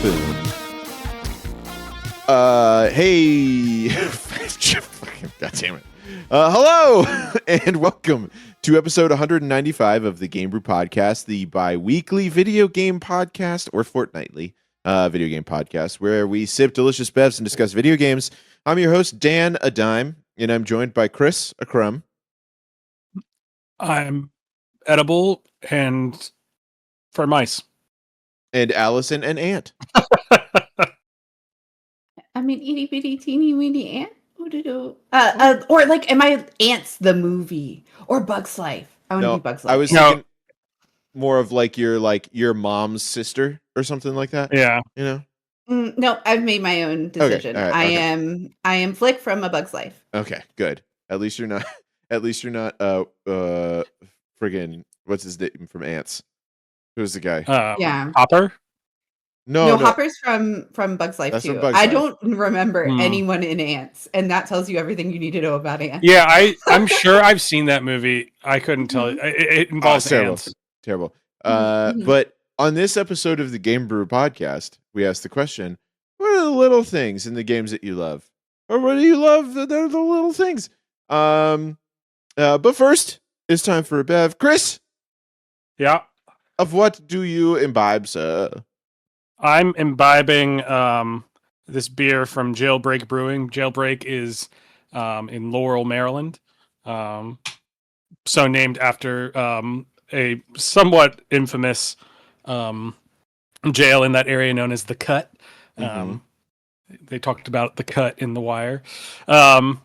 Boom. Hey. God damn it. Hello and welcome to episode 195 of the Game Brew Podcast, the bi-weekly video game podcast, or fortnightly video game podcast, where we sip delicious bevs and discuss video games. I'm your host, Dan A Dime, and I'm joined by Chris A Crumb. I'm edible and for mice. And Allison and Ant. I'm an itty bitty teeny weeny ant. Or like, am I Ants the movie or Bugs Life? I want to be Bugs Life. I was thinking more of like your mom's sister or something like that. Yeah, you know. No, I've made my own decision. Okay, I am Flick from A Bug's Life. Okay, good. At least you're not. Friggin' what's his name from Ants? Who's the guy? Yeah, Hopper. No, Hopper's from Bug's Life That's too. from Bug's I Life. don't remember anyone in Ants, and that tells you everything you need to know about Ants. Yeah, I'm sure I've seen that movie. I couldn't tell you. It involves ants. Terrible. Mhm. But on this episode of the Game Brew Podcast, we asked the question: what are the little things in the games that you love, or what do you love that are the little things? But first, it's time for a bev. Chris, Yeah, of what do you imbibe, sir? I'm imbibing this beer from Jailbreak Brewing. Jailbreak is in Laurel, Maryland. So named after a somewhat infamous jail in that area known as the Cut. They talked about the Cut in The Wire. So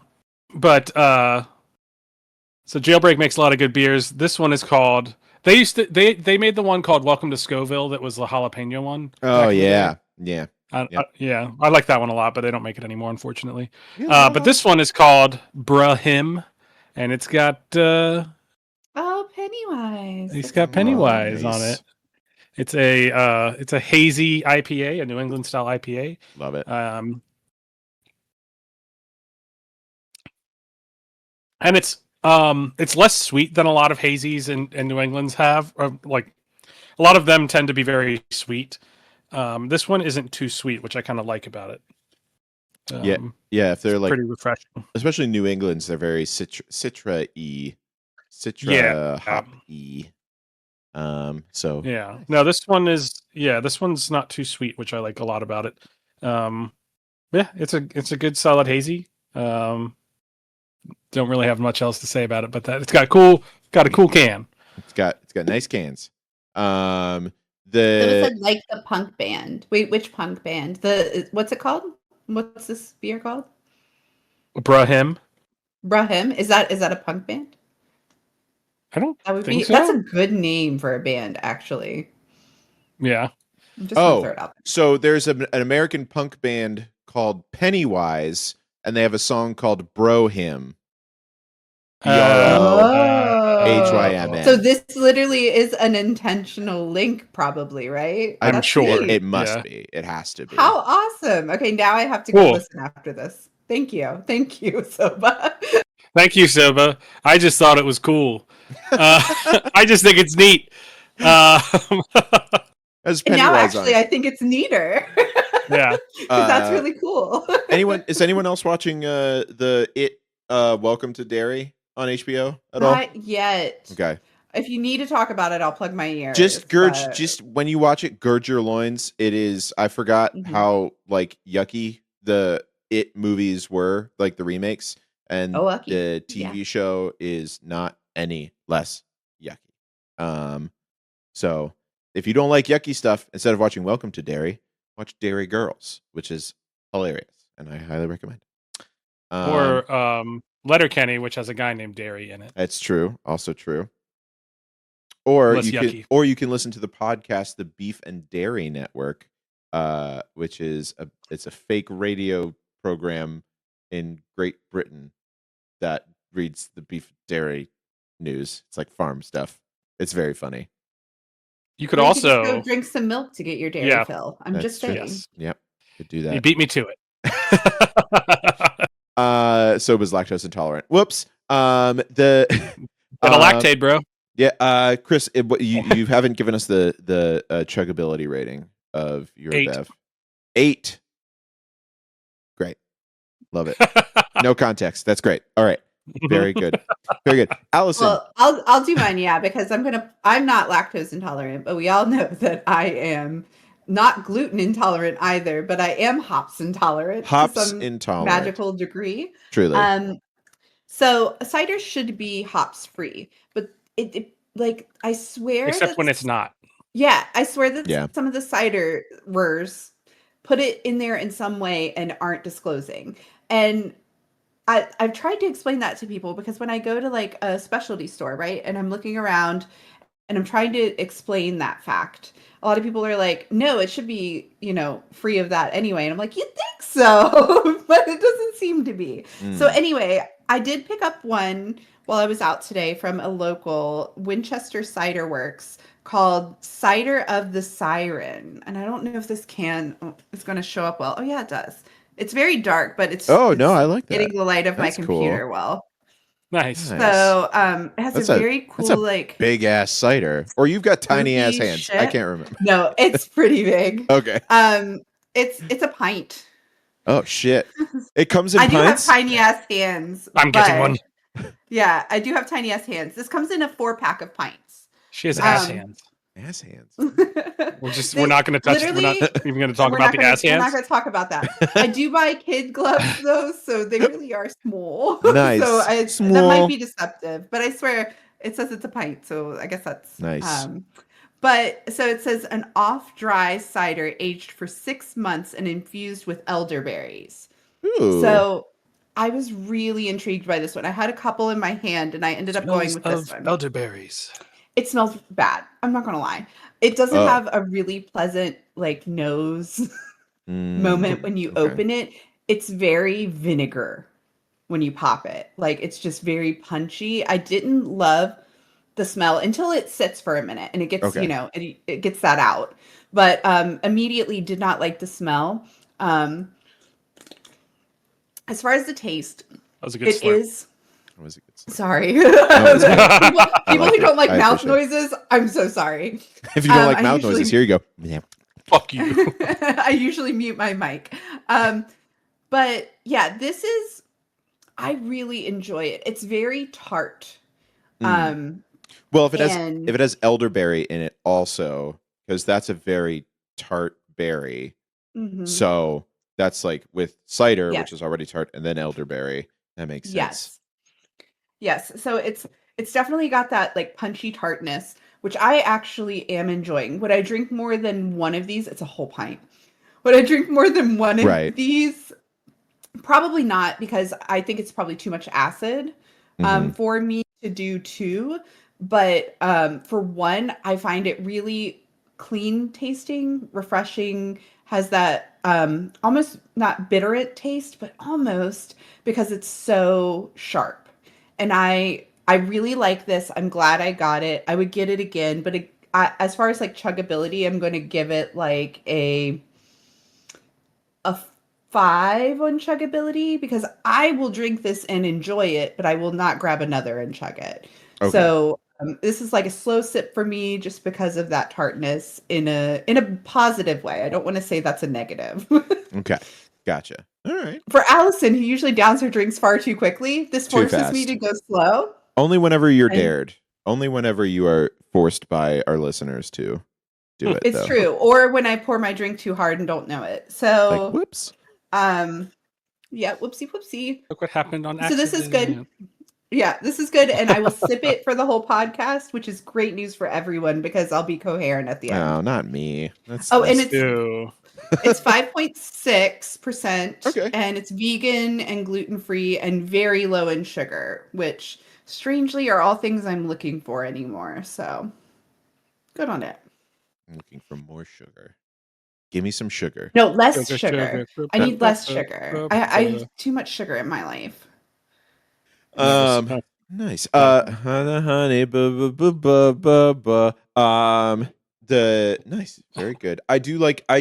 Jailbreak makes a lot of good beers. This one is called. They made the one called Welcome to Scoville that was the jalapeno one. Oh yeah. I like that one a lot, but they don't make it anymore, unfortunately. But this one is called Brahim, and it's got Pennywise. He's got Pennywise on Nice. it. It's a hazy IPA, a New England style IPA. Love it. And it's less sweet than a lot of hazies in New England's have. Or like a lot of them tend to be very sweet. This one isn't too sweet, which I kind of like about it. Yeah. If they're like pretty refreshing, especially New England's, they're very citra-y, hop-y. So yeah. No, this one's not too sweet, which I like a lot about it. Yeah, it's a good solid hazy. Don't really have much else to say about it, but that it's got a cool can. It's got nice cans. So it said like the punk band. Wait, which punk band? What's it called? What's this beer called? Brahim. Brahim. Is that a punk band? I don't That would think be. so. That's a good name for a band, actually. Yeah. I'm just gonna throw it out there. So there's an American punk band called Pennywise, and they have a song called Bro Him. BROHYMN. So this literally is an intentional link, probably, right? I'm That's sure. neat. It must be. It has to be. How awesome. Okay, now I have to go listen after this. Thank you, Soba. Thank you, Soba. I just thought it was cool. I just think it's neat. As And now, Pennywise on actually, it. I think it's neater. Yeah. 'Cause that's really cool. Is anyone else watching the Welcome to Derry on HBO at all? Not yet. Okay. If you need to talk about it, I'll plug my ears. Just when you watch it, gird your loins. It is. I forgot how like yucky the It movies were, like the remakes, and the TV show is not any less yucky. So if you don't like yucky stuff, instead of watching Welcome to Derry, watch Derry Girls, which is hilarious, and I highly recommend. Or Letterkenny, which has a guy named Derry in it. That's true. Also true. Or Less you can listen to the podcast, the Beef and Dairy Network, which is it's a fake radio program in Great Britain that reads the beef dairy news. It's like farm stuff. It's very funny. You could Or you also just go drink some milk to get your dairy fill. I'm just saying. Yes. Yep. Could do that. You beat me to it. Soba's lactose intolerant. Whoops. The Got a lactate, bro. Yeah, Chris, you haven't given us the chuggability rating of your 8. Bev. 8. Great. Love it. No context. That's great. All right. Very good. Very good. Allison. Well, I'll do mine, yeah, because I'm not lactose intolerant, but we all know that I am not gluten intolerant either, but I am hops intolerant Hops to some intolerant. magical degree. Truly. So cider should be hops free, but it like I swear except when it's not. Yeah, I swear that some of the ciderers put it in there in some way and aren't disclosing. And I've tried to explain that to people because when I go to like a specialty store, right, and I'm looking around and I'm trying to explain that fact, a lot of people are like, no, it should be, free of that anyway. And I'm like, you think so? But it doesn't seem to be. So anyway, I did pick up one while I was out today from a local Winchester Cider Works called Cider of the Siren. And I don't know if this is going to show up well. Oh, yeah, it does. It's very dark, but it's I like that. Getting the light of my computer well. Nice. So it has a very cool, like big ass cider. Or you've got tiny ass hands. Shit. I can't remember. No, it's pretty big. Okay. It's a pint. Oh shit! It comes in pints? I do have tiny ass hands. I'm getting one. Yeah, I do have tiny ass hands. This comes in a 4-pack of pints. She has ass hands. Ass hands. We're not going to touch. We're not even going to talk about the ass hands. We're not going to talk about that. I do buy kid gloves though, so they really are small. Nice. So that might be deceptive, but I swear it says it's a pint, so I guess that's nice. But so it says an off-dry cider aged for 6 months and infused with elderberries. Ooh. So I was really intrigued by this one. I had a couple in my hand, and I ended up going with this one. Elderberries. It smells bad. I'm not gonna lie. It doesn't have a really pleasant like nose moment when you open it. It's very vinegar when you pop it. Like it's just very punchy. I didn't love the smell until it sits for a minute and it gets it gets that out. But immediately did not like the smell. As far as the taste, that was a good slurp. Was a good slurp. Sorry. people who don't like mouth noises, I'm so sorry. If you don't like mouth noises, here you go. Yeah. Fuck you. I usually mute my mic. But yeah, I really enjoy it. It's very tart. Well, if it has elderberry in it also, because that's a very tart berry. Mm-hmm. So that's like with cider, which is already tart, and then elderberry. That makes sense. Yes. So it's definitely got that like punchy tartness, which I actually am enjoying. Would I drink more than one of these? It's a whole pint. Would I drink more than one of these? Probably not, because I think it's probably too much acid for me to do 2. But for one, I find it really clean tasting, refreshing, has that almost not bitterant taste, but almost, because it's so sharp. And I really like this. I'm glad I got it. I would get it again, but as far as like chuggability, I'm going to give it like a 5 on chuggability, because I will drink this and enjoy it, but I will not grab another and chug it. Okay. So this is like a slow sip for me, just because of that tartness in a positive way. I don't want to say that's a negative. Okay, gotcha. All right. For Allison, who usually downs her drinks far too quickly, this forces me to go slow. Only whenever you're dared. Only whenever you are forced by our listeners to do it. It's true. Or when I pour my drink too hard and don't know it. So like, whoops. Yeah, whoopsie. Look what happened on accident. So this is good. Yeah, this is good. And I will sip it for the whole podcast, which is great news for everyone, because I'll be coherent at the end. No, not me. And it's 5.6%. Okay. And it's vegan and gluten-free and very low in sugar, which strangely are all things I'm looking for anymore. So good on it. I'm looking for more sugar. Give me some sugar. No, less sugar. I need less sugar. I have too much sugar in my life. Nice. Honey, nice, very good. I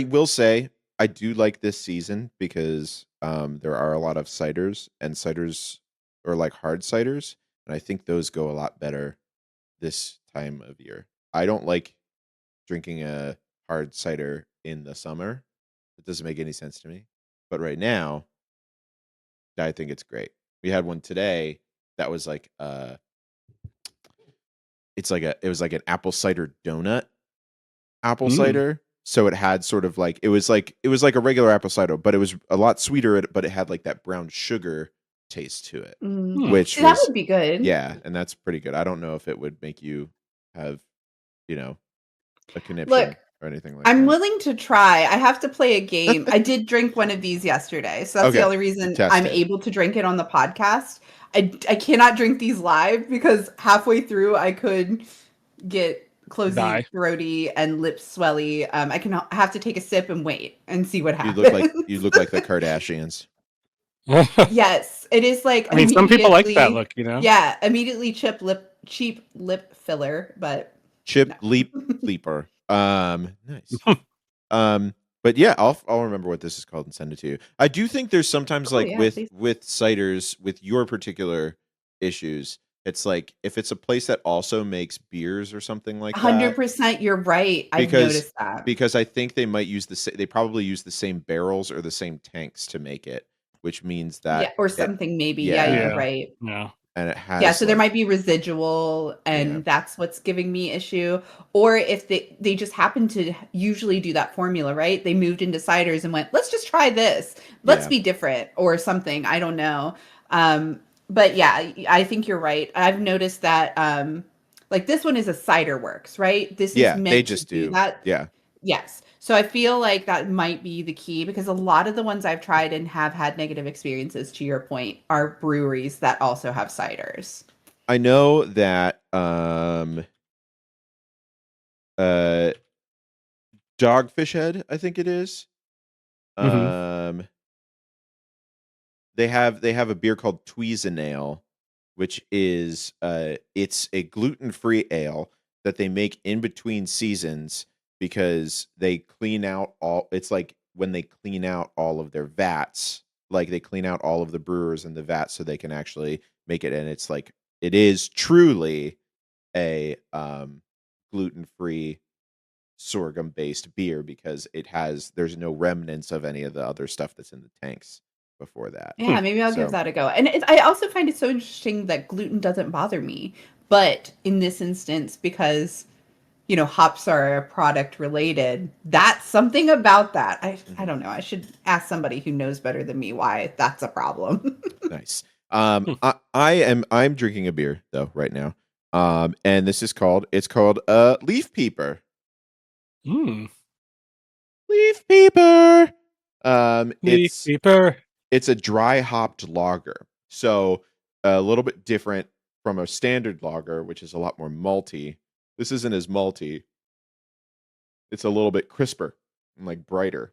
will say I do like this season because there are a lot of ciders, and ciders or like hard ciders, and I think those go a lot better this time of year. I don't like drinking a hard cider in the summer It doesn't make any sense to me. But right now, I think it's great. We had one today that was like it was like an apple cider donut apple cider. So it had sort of like it was like a regular apple cider, but it was a lot sweeter, but it had like that brown sugar taste to it. Which that would be good. Yeah, and that's pretty good. I don't know if it would make you have, a conniption or anything like that. I'm willing to try. I have to play a game. I did drink one of these yesterday, so that's the only reason I'm able to drink it on the podcast. I cannot drink these live because halfway through I could get closey, throaty, and lips swelly. I have to take a sip and wait and see what happens. You look like the Kardashians. Yes, it is like. I mean, some people like that look, Yeah, immediately cheap lip filler, but leaper. Nice. But yeah, I'll remember what this is called and send it to you. I do think there's sometimes with ciders, with your particular issues, it's like if it's a place that also makes beers or something like that. 100%, you're right. I've noticed that because I think they might they probably use the same barrels or the same tanks to make it, which means that or something maybe. Yeah, you're right. Yeah. And it has so there might be residual, and that's what's giving me issue. Or if they just happen to usually do that formula, right? They moved into ciders and went, let's just try this. Let's be different or something. I don't know. But yeah, I think you're right. I've noticed that like this one is a cider works, right? This is meant they just to do that. Yeah. Yes. So I feel like that might be the key because a lot of the ones I've tried and have had negative experiences, to your point, are breweries that also have ciders. I know that Dogfish Head, I think it is. They have a beer called Tweezenale, which is it's a gluten-free ale that they make in between seasons because they clean out it's like when they clean out all of their vats, like they clean out all of the brewers in the vats so they can actually make it. And it's like, it is truly a gluten-free sorghum-based beer because there's no remnants of any of the other stuff that's in the tanks before that. Yeah, maybe I'll give that a go. And I also find it so interesting that gluten doesn't bother me, but in this instance, because hops are product related, that's something about that. I don't know. I should ask somebody who knows better than me why that's a problem. Nice. I'm drinking a beer though right now. And this is called Leaf Peeper. Leaf Peeper. Leaf Peeper. It's a dry hopped lager. So a little bit different from a standard lager, which is a lot more malty. This isn't as malty. It's a little bit crisper and like brighter.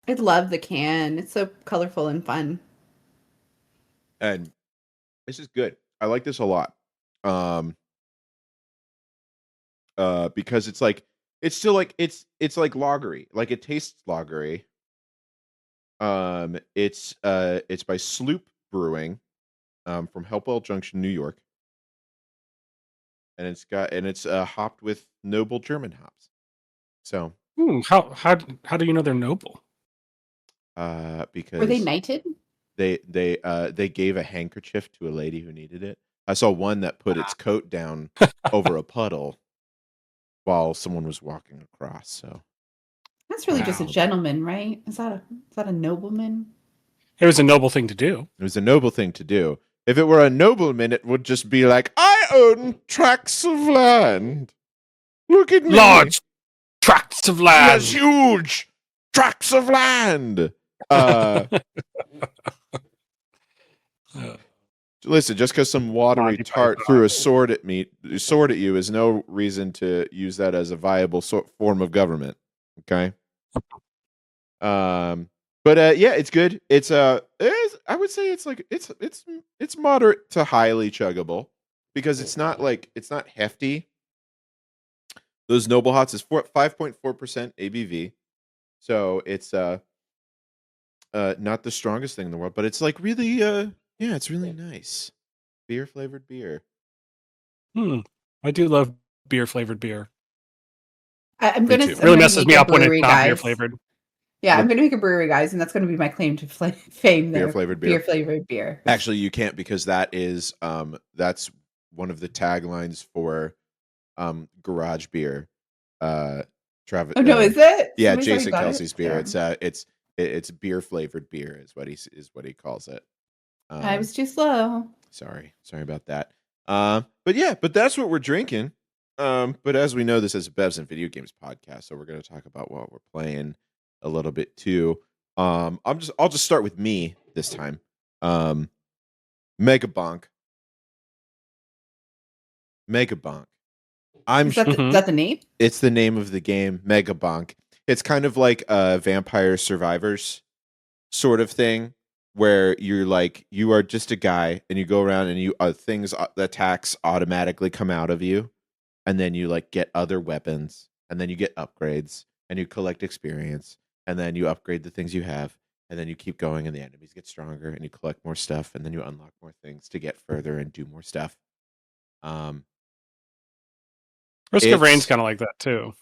I love the can. It's so colorful and fun. And this is good. I like this a lot. Because it's still like it's like lagery. Like it tastes lagery. It's by Sloop Brewing, from Hopewell Junction, New York. And it's hopped with noble German hops. So how do you know they're noble? Because were they knighted? They gave a handkerchief to a lady who needed it. I saw one that put its coat down over a puddle while someone was walking across. So that's really just a gentleman, right? Is that a nobleman? It was a noble thing to do. It was a noble thing to do. If it were a nobleman, it would just be like, I own tracts of land. Look at me. Large tracts of land. Yes, huge tracts of land. Listen, just because some watery tart threw a sword at you is no reason to use that as a viable form of government. Okay. But yeah, it's good. I would say it's like it's moderate to highly chuggable because it's not hefty. Those Noble Hots is 5.4% ABV, so it's not the strongest thing in the world, but it's like really it's really nice beer flavored beer. I do love beer flavored beer. I'm gonna it really messes me up when it's not beer flavored. Yeah, I'm going to make a brewery, guys, and that's going to be my claim to fame. Beer flavored beer. Beer flavored beer. Actually, you can't, because that is that's one of the taglines for garage beer. Travis. Oh no, is it? Yeah, somebody Jason Kelsey's beer. Yeah. It's beer flavored beer is what he calls it. I was too slow. Sorry about that. But that's what we're drinking. But as we know, this is a Bevs and Video Games podcast, so we're going to talk about what we're playing a little bit too. I'll just start with me this time. Megabonk. Is that the name? It's the name of the game, Megabonk. It's kind of like a Vampire Survivors sort of thing, where you are just a guy and you go around and you things, attacks automatically come out of you, and then you get other weapons, and then you get upgrades, and you collect experience, and then you upgrade the things you have, and then you keep going, and the enemies get stronger, and you collect more stuff, and then you unlock more things to get further and do more stuff. Risk of Rain's kind of like that too.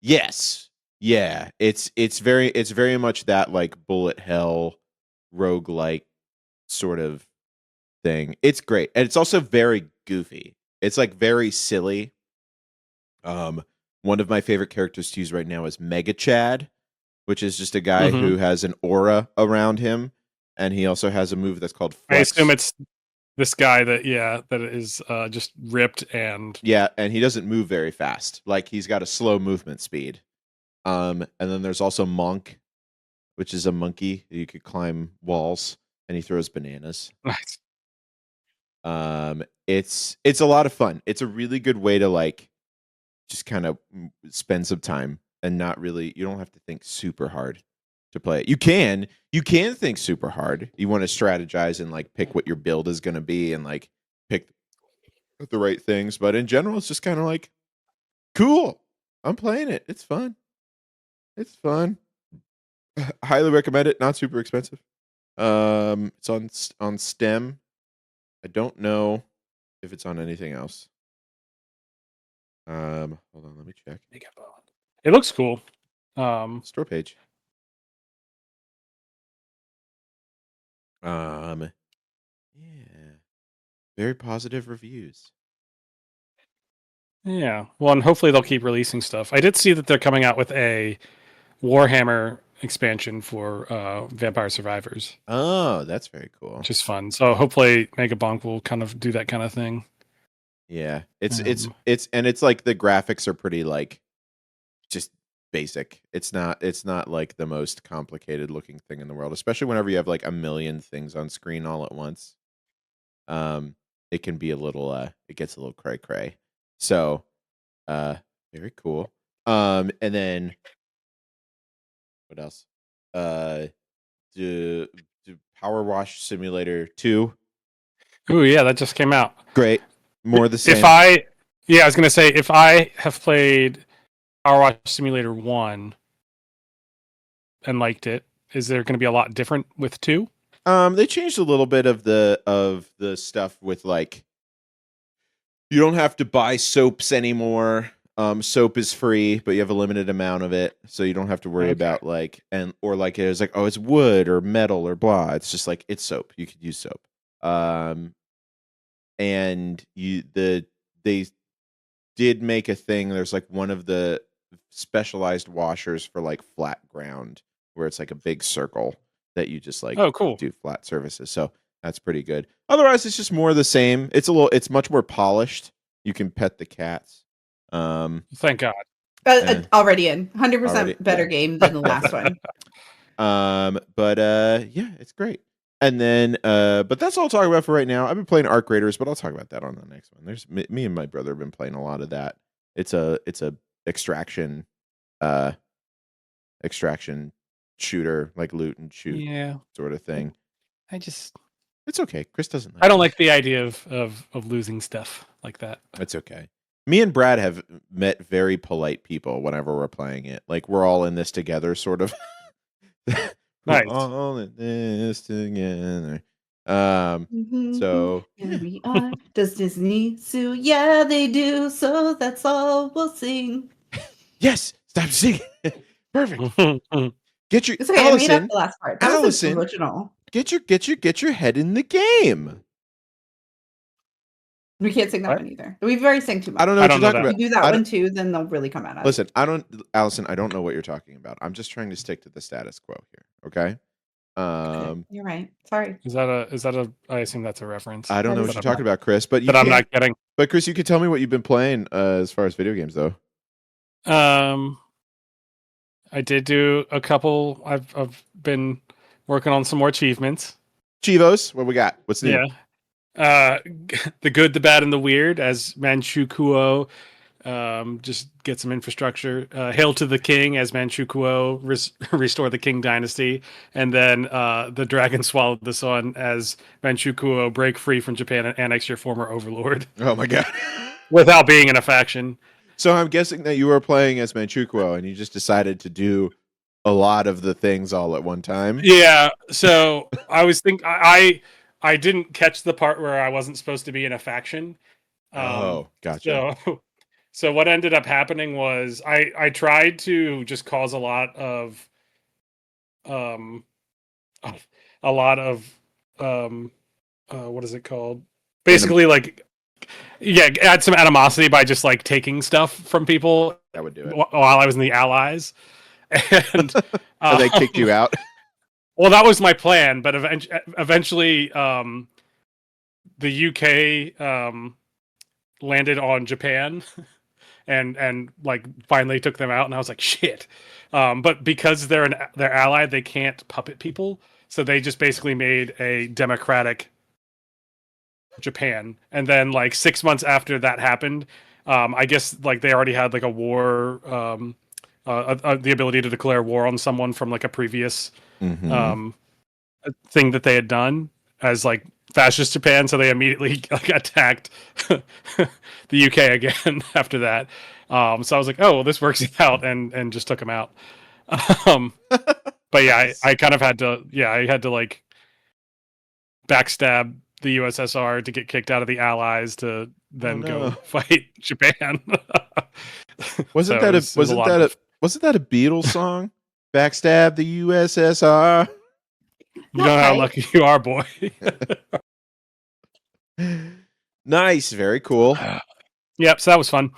Yes. Yeah. It's very much that bullet hell roguelike sort of thing. It's great. And it's also very goofy. It's very silly. One of my favorite characters to use right now is Mega Chad, which is just a guy who has an aura around him, and he also has a move that's called Flex. I assume it's this guy that is just ripped and he doesn't move very fast. He's got a slow movement speed. And then there's also Monk, which is a monkey. You could climb walls, and he throws bananas. Nice. It's a lot of fun. It's a really good way to just kind of spend some time and not really. You don't have to think super hard to play it. You can think super hard. You want to strategize and pick what your build is going to be and pick the right things. But in general, it's just kind of cool. I'm playing it. It's fun. Highly recommend it. Not super expensive. It's on Steam. I don't know if it's on anything else. Hold on, let me check. It looks cool. Store page. Yeah. Very positive reviews. Yeah. Well, and hopefully they'll keep releasing stuff. I did see that they're coming out with a Warhammer expansion for Vampire Survivors. Oh, that's very cool. Which is fun. So hopefully Megabonk will kind of do that kind of thing. Yeah. It's the graphics are pretty just basic. It's not the most complicated looking thing in the world, especially whenever you have a million things on screen all at once. It can be a little it gets a little cray. So very cool. And then what else? Do Power Wash Simulator 2. Oh yeah, that just came out. Great. More of the same. I was gonna say, if I have played Power Wash Simulator 1 and liked it, is there gonna be a lot different with 2? They changed a little bit of the stuff with you don't have to buy soaps anymore. Soap is free, but you have a limited amount of it, so you don't have to worry about it's wood or metal or blah. It's just it's soap. You could use soap. And they did make a thing. There's one of the specialized washers for flat ground, where it's a big circle that you just cool. do flat surfaces. So that's pretty good. Otherwise, it's just more of the same. It's much more polished. You can pet the cats. Thank God. Already in 100% better game than the last one. Yeah, it's great. And then but that's all I'll talk about for right now. I've been playing Arc Raiders, but I'll talk about that on the next one. There's me and my brother have been playing a lot of that. It's a extraction shooter, loot and shoot sort of thing. It's okay. Chris doesn't I don't like the idea of losing stuff like that. It's okay. Me and Brad have met very polite people whenever we're playing it. We're all in this together, sort of. Nice. We're all in this together. So here we are. Does Disney sue? Yeah, they do. So that's all we'll sing. Yes. Stop singing. Perfect. Get your It's okay. I made up the last part. That was Allison, original. Get your head in the game. We can't sing that one either. We've already sang too much. I don't know what you're talking about. If you do that one too, then they'll really come at us. Listen, Allison, I don't know what you're talking about. I'm just trying to stick to the status quo here. Okay. You're right. Sorry. Is that a? I assume that's a reference. I don't know what you're talking about, Chris. But I'm not getting. But Chris, you could tell me what you've been playing as far as video games, though. I did do a couple. I've been working on some more achievements. Chivos, what we got? What's new? Yeah. The Good, the Bad, and the Weird as Manchukuo. Just get some infrastructure. Hail to the King as Manchukuo restore the King Dynasty, and then the Dragon Swallowed the Sun as Manchukuo break free from Japan and annex your former overlord. Oh my god! Without being in a faction. So I'm guessing that you were playing as Manchukuo and you just decided to do a lot of the things all at one time. Yeah. So I was I didn't catch the part where I wasn't supposed to be in a faction. Gotcha. So what ended up happening was I tried to just cause a lot of what is it called? Basically, add some animosity by just like taking stuff from people. That would do it. While I was in the Allies, and they kicked you out. Well, that was my plan, but eventually, the UK landed on Japan, and like finally took them out, and I was like, shit. But because they're allied, they can't puppet people, so they just basically made a democratic Japan. And then like 6 months after that happened, I guess like they already had like a war, the ability to declare war on someone from like a previous thing that they had done as like fascist Japan, so they immediately like attacked the UK again after that. So I was like, oh well, this works out, and just took them out. But yeah, I kind of had to I had to like backstab the USSR to get kicked out of the Allies to then go fight Japan. Wasn't that a Beatles song? Backstab the USSR. You know how lucky you are, boy. Nice, very cool. Yep, so that was fun.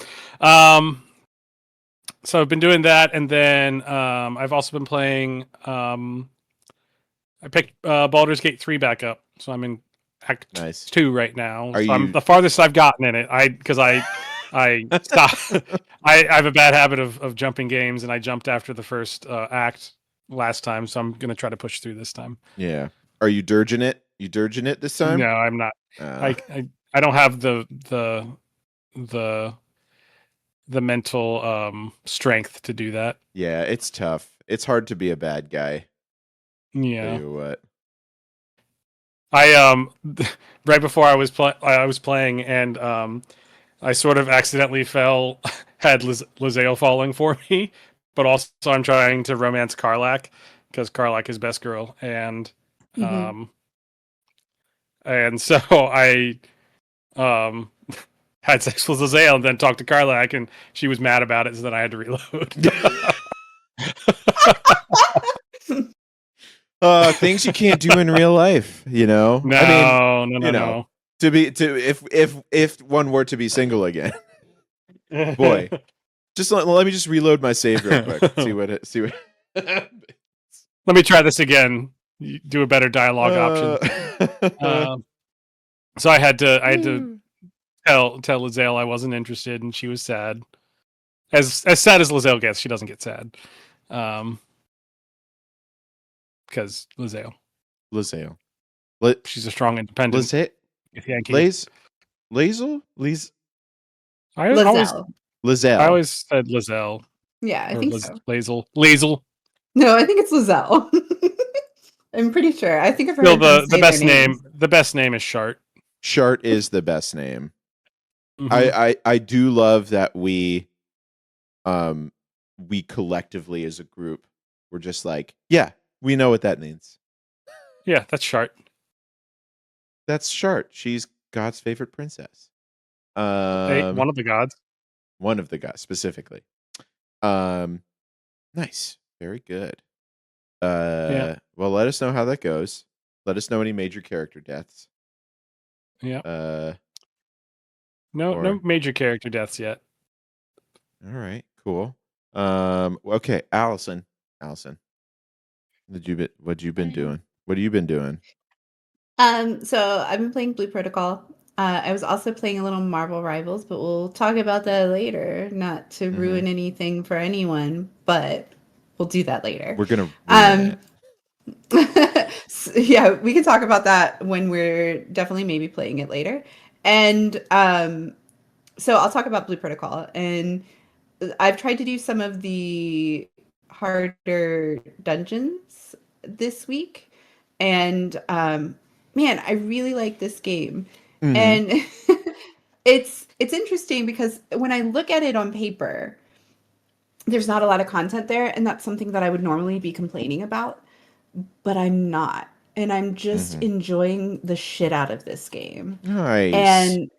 So I've been doing that, and then I've also been playing. I picked Baldur's Gate 3 back up, so I'm in Act 2 right now. I'm the farthest I've gotten in it. I stopped. I have a bad habit of jumping games, and I jumped after the first act last time, so I'm gonna try to push through this time. Yeah. Are you dirging it? You dirging it this time? No, I'm not. I don't have the mental strength to do that. Yeah, it's tough. It's hard to be a bad guy. Yeah. Tell you what. I right before I was playing, and I sort of accidentally had Lae'zel falling for me, but also I'm trying to romance Karlach because Karlach is best girl, and so I had sex with Lae'zel and then talked to Karlach, and she was mad about it, so then I had to reload. Things you can't do in real life, you know. No. If one were to be single again, boy, just let me just reload my save real quick. see what. Let me try this again. Do a better dialogue option. So I had to tell Lae'zel I wasn't interested, and she was sad. As sad as Lae'zel gets, she doesn't get sad. Because Lae'zel, she's a strong, independent. Lae'zel. I always said Lae'zel. Yeah, I think so. Lae'zel. No, I think it's Lae'zel. I'm pretty sure. I think I've heard the best name. The best name is Shart. Shart is the best name. I do love that we collectively as a group, we're just like, yeah, we know what that means. Yeah, that's Shart. That's Shart. She's God's favorite princess. One of the gods. One of the gods specifically. Nice. Very good. Well, let us know how that goes. Let us know any major character deaths. Yeah. No major character deaths yet. All right, cool. Okay, Allison. What you been doing? What have you been doing? So I've been playing Blue Protocol. I was also playing a little Marvel Rivals, but we'll talk about that later. Not to ruin anything for anyone, but we'll do that later. We're gonna ruin it. Yeah, we can talk about that when we're definitely maybe playing it later. And so I'll talk about Blue Protocol. And I've tried to do some of the harder dungeons this week. And man, I really like this game. And it's interesting because when I look at it on paper, there's not a lot of content there, and that's something that I would normally be complaining about, but I'm not. And I'm just enjoying the shit out of this game. Nice. And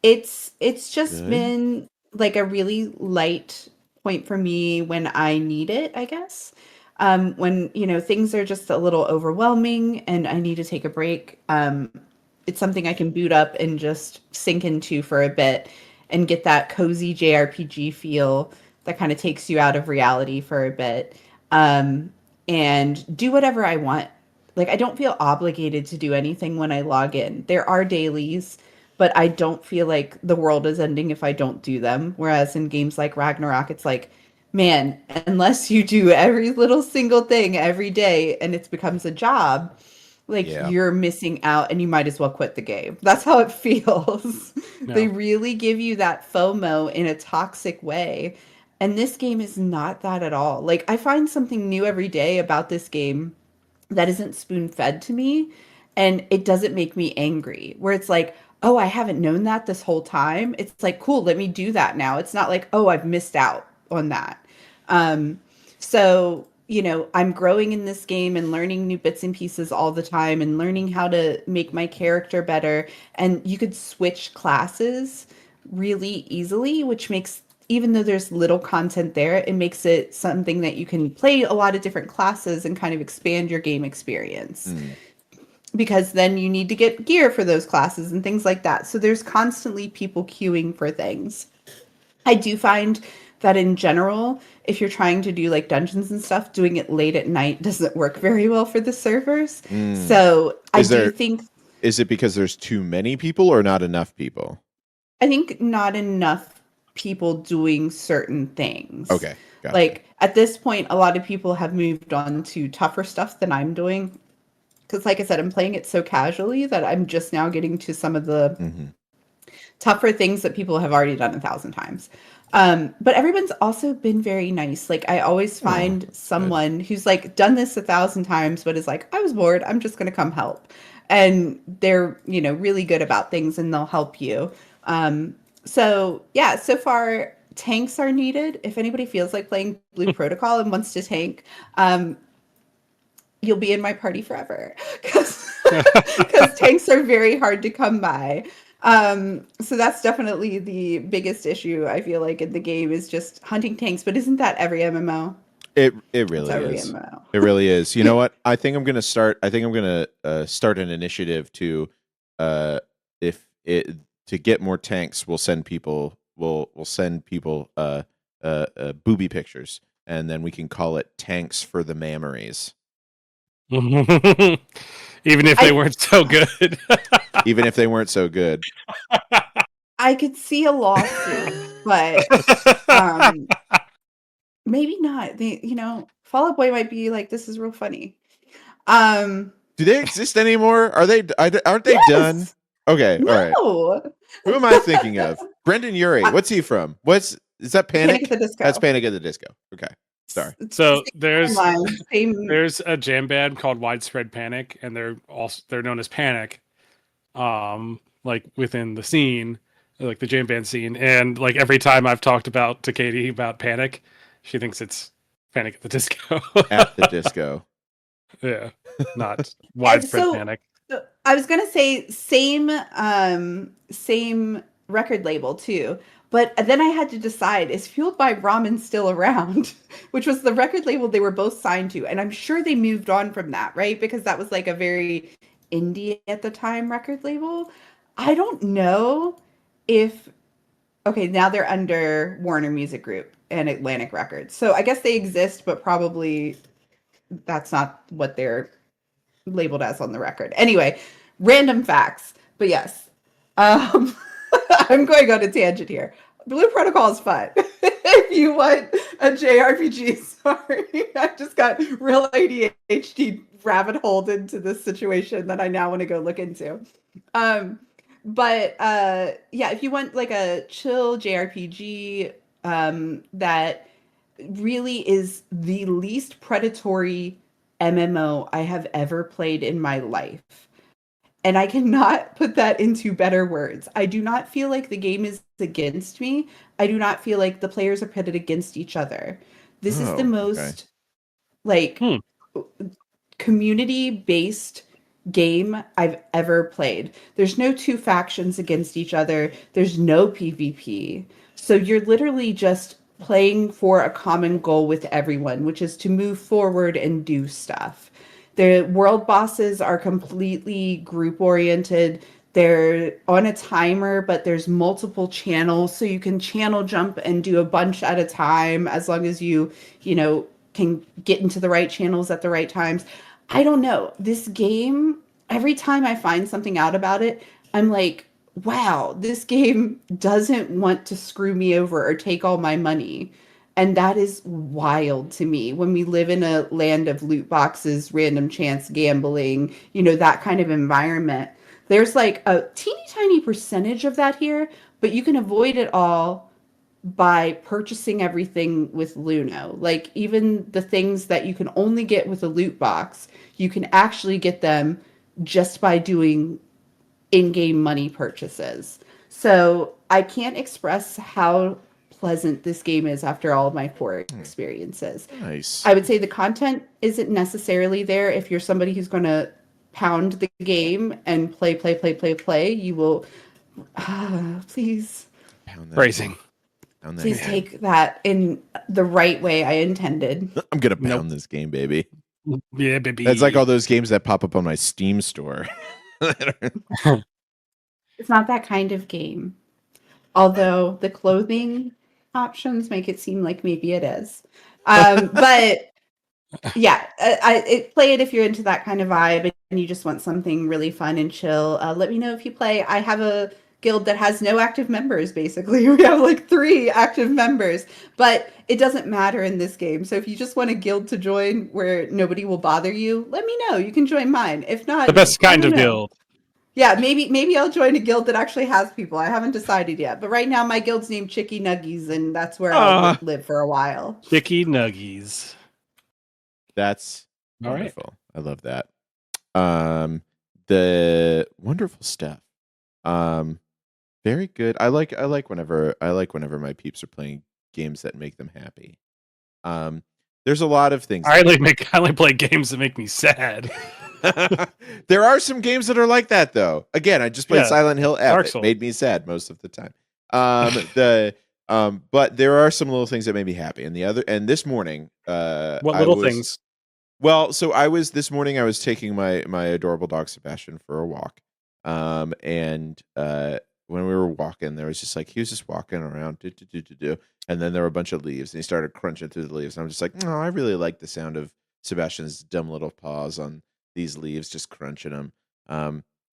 it's just been like a really light point for me when I need it, I guess. When, things are just a little overwhelming and I need to take a break. It's something I can boot up and just sink into for a bit and get that cozy JRPG feel that kind of takes you out of reality for a bit. And do whatever I want. Like, I don't feel obligated to do anything when I log in. There are dailies, but I don't feel like the world is ending if I don't do them. Whereas in games like Ragnarok, it's like, man, unless you do every little single thing every day and it becomes a job, you're missing out and you might as well quit the game. That's how it feels. No. They really give you that FOMO in a toxic way. And this game is not that at all. Like, I find something new every day about this game that isn't spoon-fed to me, and it doesn't make me angry. Where it's like, oh, I haven't known that this whole time. It's like, cool, let me do that now. It's not like, oh, I've missed out on that. So, I'm growing in this game and learning new bits and pieces all the time and learning how to make my character better. And you could switch classes really easily, which makes, even though there's little content there, it makes it something that you can play a lot of different classes and kind of expand your game experience. Because then you need to get gear for those classes and things like that. So there's constantly people queuing for things. I do find that in general, if you're trying to do like dungeons and stuff, doing it late at night doesn't work very well for the servers. So I do think... Is it because there's too many people or not enough people? I think not enough people doing certain things. Okay. Gotcha. Like at this point, a lot of people have moved on to tougher stuff than I'm doing. Because like I said, I'm playing it so casually that I'm just now getting to some of the tougher things that people have already done 1,000 times. But everyone's also been very nice. Like I always find someone who's like done this 1,000 times, but is like, I was bored, I'm just going to come help. And they're, really good about things and they'll help you. So yeah, so far tanks are needed. If anybody feels like playing Blue Protocol and wants to tank, you'll be in my party forever because tanks are very hard to come by. So that's definitely the biggest issue I feel like in the game is just hunting tanks. But isn't that every MMO? It really is. It really is. You know what? I think I'm gonna start an initiative to to get more tanks. We'll send people booby pictures, and then we can call it Tanks for the Mammaries. Even if they weren't so good. Even if they weren't so good. I could see a lawsuit, but maybe not. Fall Out Boy might be like, this is real funny. Do they exist anymore? Aren't they done? Okay, no. All right. Who am I thinking of? Brendan Urie. What's he from? Is that Panic? Panic at the Disco. That's Panic at the Disco. Okay. Sorry. So there's a jam band called Widespread Panic, and they're known as Panic, like within the scene, like the jam band scene. And like every time I've talked to Katie about Panic, she thinks it's Panic at the Disco. At the Disco. Yeah, not Widespread Panic. I was gonna say same record label too. But then I had to decide, is Fueled by Ramen still around? Which was the record label they were both signed to. And I'm sure they moved on from that, right? Because that was like a very indie at the time record label. I don't know if, okay, now they're under Warner Music Group and Atlantic Records. So I guess they exist, but probably that's not what they're labeled as on the record. Anyway, random facts. But yes, I'm going on a tangent here. Blue Protocol is fun. If you want a JRPG, sorry, I just got real ADHD rabbit holed into this situation that I now want to go look into. But yeah, if you want like a chill JRPG that really is the least predatory MMO I have ever played in my life. And I cannot put that into better words. I do not feel like the game is against me. I do not feel like the players are pitted against each other. This is the most like community-based game I've ever played. There's no two factions against each other. There's no PvP. So you're literally just playing for a common goal with everyone, which is to move forward and do stuff. The world bosses are completely group oriented. They're on a timer, but there's multiple channels, so you can channel jump and do a bunch at a time as long as you know, can get into the right channels at the right times. I don't know. This game, every time I find something out about it, I'm like, wow, this game doesn't want to screw me over or take all my money. And that is wild to me when we live in a land of loot boxes, random chance gambling, you know, that kind of environment. There's like a teeny tiny percentage of that here, but you can avoid it all by purchasing everything with Luno. Like even the things that you can only get with a loot box, you can actually get them just by doing in-game money purchases. So I can't express how pleasant this game is after all of my 4 experiences. Nice. I would say the content isn't necessarily there. If you're somebody who's going to pound the game and play, you will please phrasing. Please take that in the right way I intended. I'm gonna pound this game, baby. Yeah, baby. That's like all those games that pop up on my Steam store. It's not that kind of game. Although the clothing options make it seem like maybe it is. But yeah, play it if you're into that kind of vibe and you just want something really fun and chill. Let me know if you play. I have a guild that has no active members, basically. We have like 3 active members, but it doesn't matter in this game. So if you just want a guild to join where nobody will bother you, let me know. You can join mine. If not, the best kind of guild. Yeah, maybe I'll join a guild that actually has people. I haven't decided yet. But right now my guild's named Chicky Nuggies, and that's where I'll live for a while. Chicky Nuggies. That's wonderful. Right. I love that. The wonderful stuff. Very good. I like whenever my peeps are playing games that make them happy. There's a lot of things. I only play games that make me sad. There are some games that are like that, though. Again, I just played Silent Hill F. It made me sad most of the time. But there are some little things that made me happy. And this morning, what little things? Well, so this morning I was taking my adorable dog Sebastian for a walk. And when we were walking, he was just walking around, and then there were a bunch of leaves, and he started crunching through the leaves. And I'm just like, no, I really like the sound of Sebastian's dumb little paws on these leaves, just crunching them.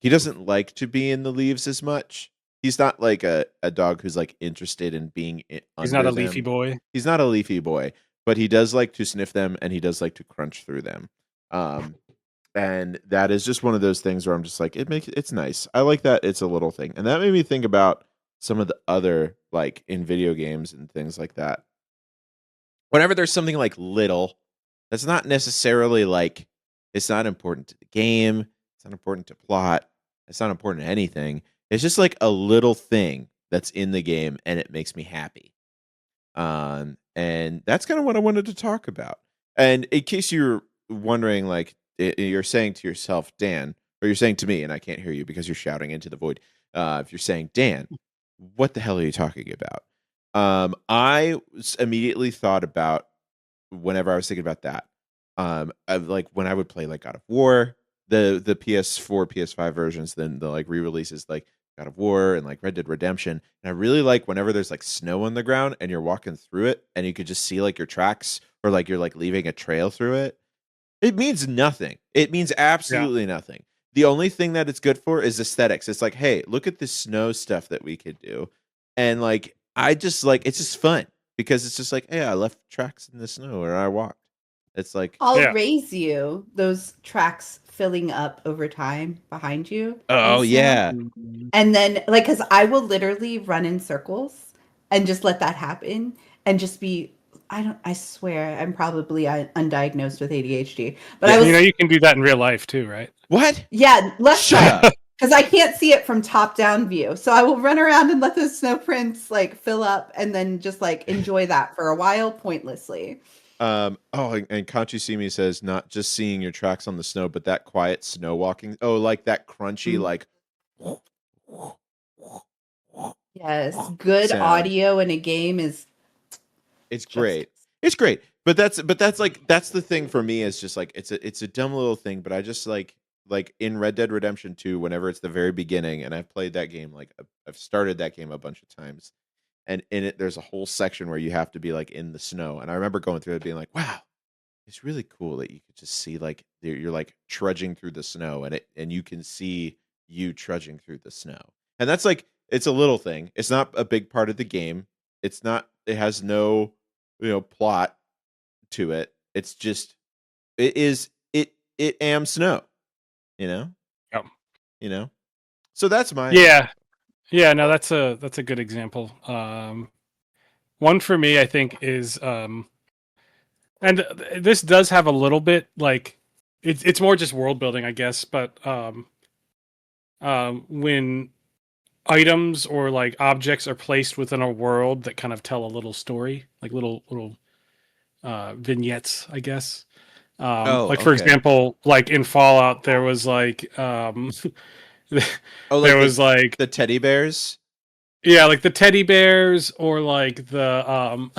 He doesn't like to be in the leaves as much. He's not like a dog who's like interested in being He's not a leafy boy. He's not a leafy boy, but he does like to sniff them, and he does like to crunch through them. And that is just one of those things where I'm just like, it's nice. I like that it's a little thing. And that made me think about some of the other, like in video games and things like that. Whenever there's something like little, that's not necessarily like, it's not important to the game. It's not important to plot. It's not important to anything. It's just like a little thing that's in the game and it makes me happy. And that's kind of what I wanted to talk about. And in case you're wondering, like, you're saying to yourself, Dan, or you're saying to me, and I can't hear you because you're shouting into the void. If you're saying, Dan, what the hell are you talking about? I immediately thought about, whenever I was thinking about that, of like when I would play like God of War, the PS4, PS5 versions, then the like re-releases like God of War and like Red Dead Redemption. And I really like whenever there's like snow on the ground and you're walking through it and you could just see like your tracks, or like you're like leaving a trail through it. It means nothing. It means absolutely nothing. The only thing that it's good for is aesthetics. It's like, hey, look at this snow stuff that we could do. And like, I just like, it's just fun because it's just like, hey, I left tracks in the snow or I walked. It's like, I'll raise you those tracks filling up over time behind you. oh yeah. And then like, cause I will literally run in circles and just let that happen and just be, I swear I'm probably undiagnosed with ADHD, but I was, you can do that in real life too, right? What? Yeah. Shut up. Because I can't see it from top down view. So I will run around and let those snow prints like fill up and then just like enjoy that for a while pointlessly. And Kanchi Simi says, not just seeing your tracks on the snow, but that quiet snow walking. Oh, like that crunchy, like yes, good sound. Audio in a game is great. It's great. But that's the thing for me, is just like it's a dumb little thing, but I just like in Red Dead Redemption 2, whenever it's the very beginning, and I've played that game, like I've started that game a bunch of times. And in it, there's a whole section where you have to be like in the snow. And I remember going through it being like, wow, it's really cool that you could just see like you're like trudging through the snow, and you can see you trudging through the snow. And that's like, it's a little thing. It's not a big part of the game. It has no, plot to it. It's just, it am snow, Yep. So that's my, yeah, no, that's a good example. One for me, I think, is and this does have a little bit like it's more just world building, I guess, but when items or like objects are placed within a world that kind of tell a little story, like little vignettes, I guess. For example, like in Fallout, there was like there was like the teddy bears. Yeah, like the teddy bears, or like the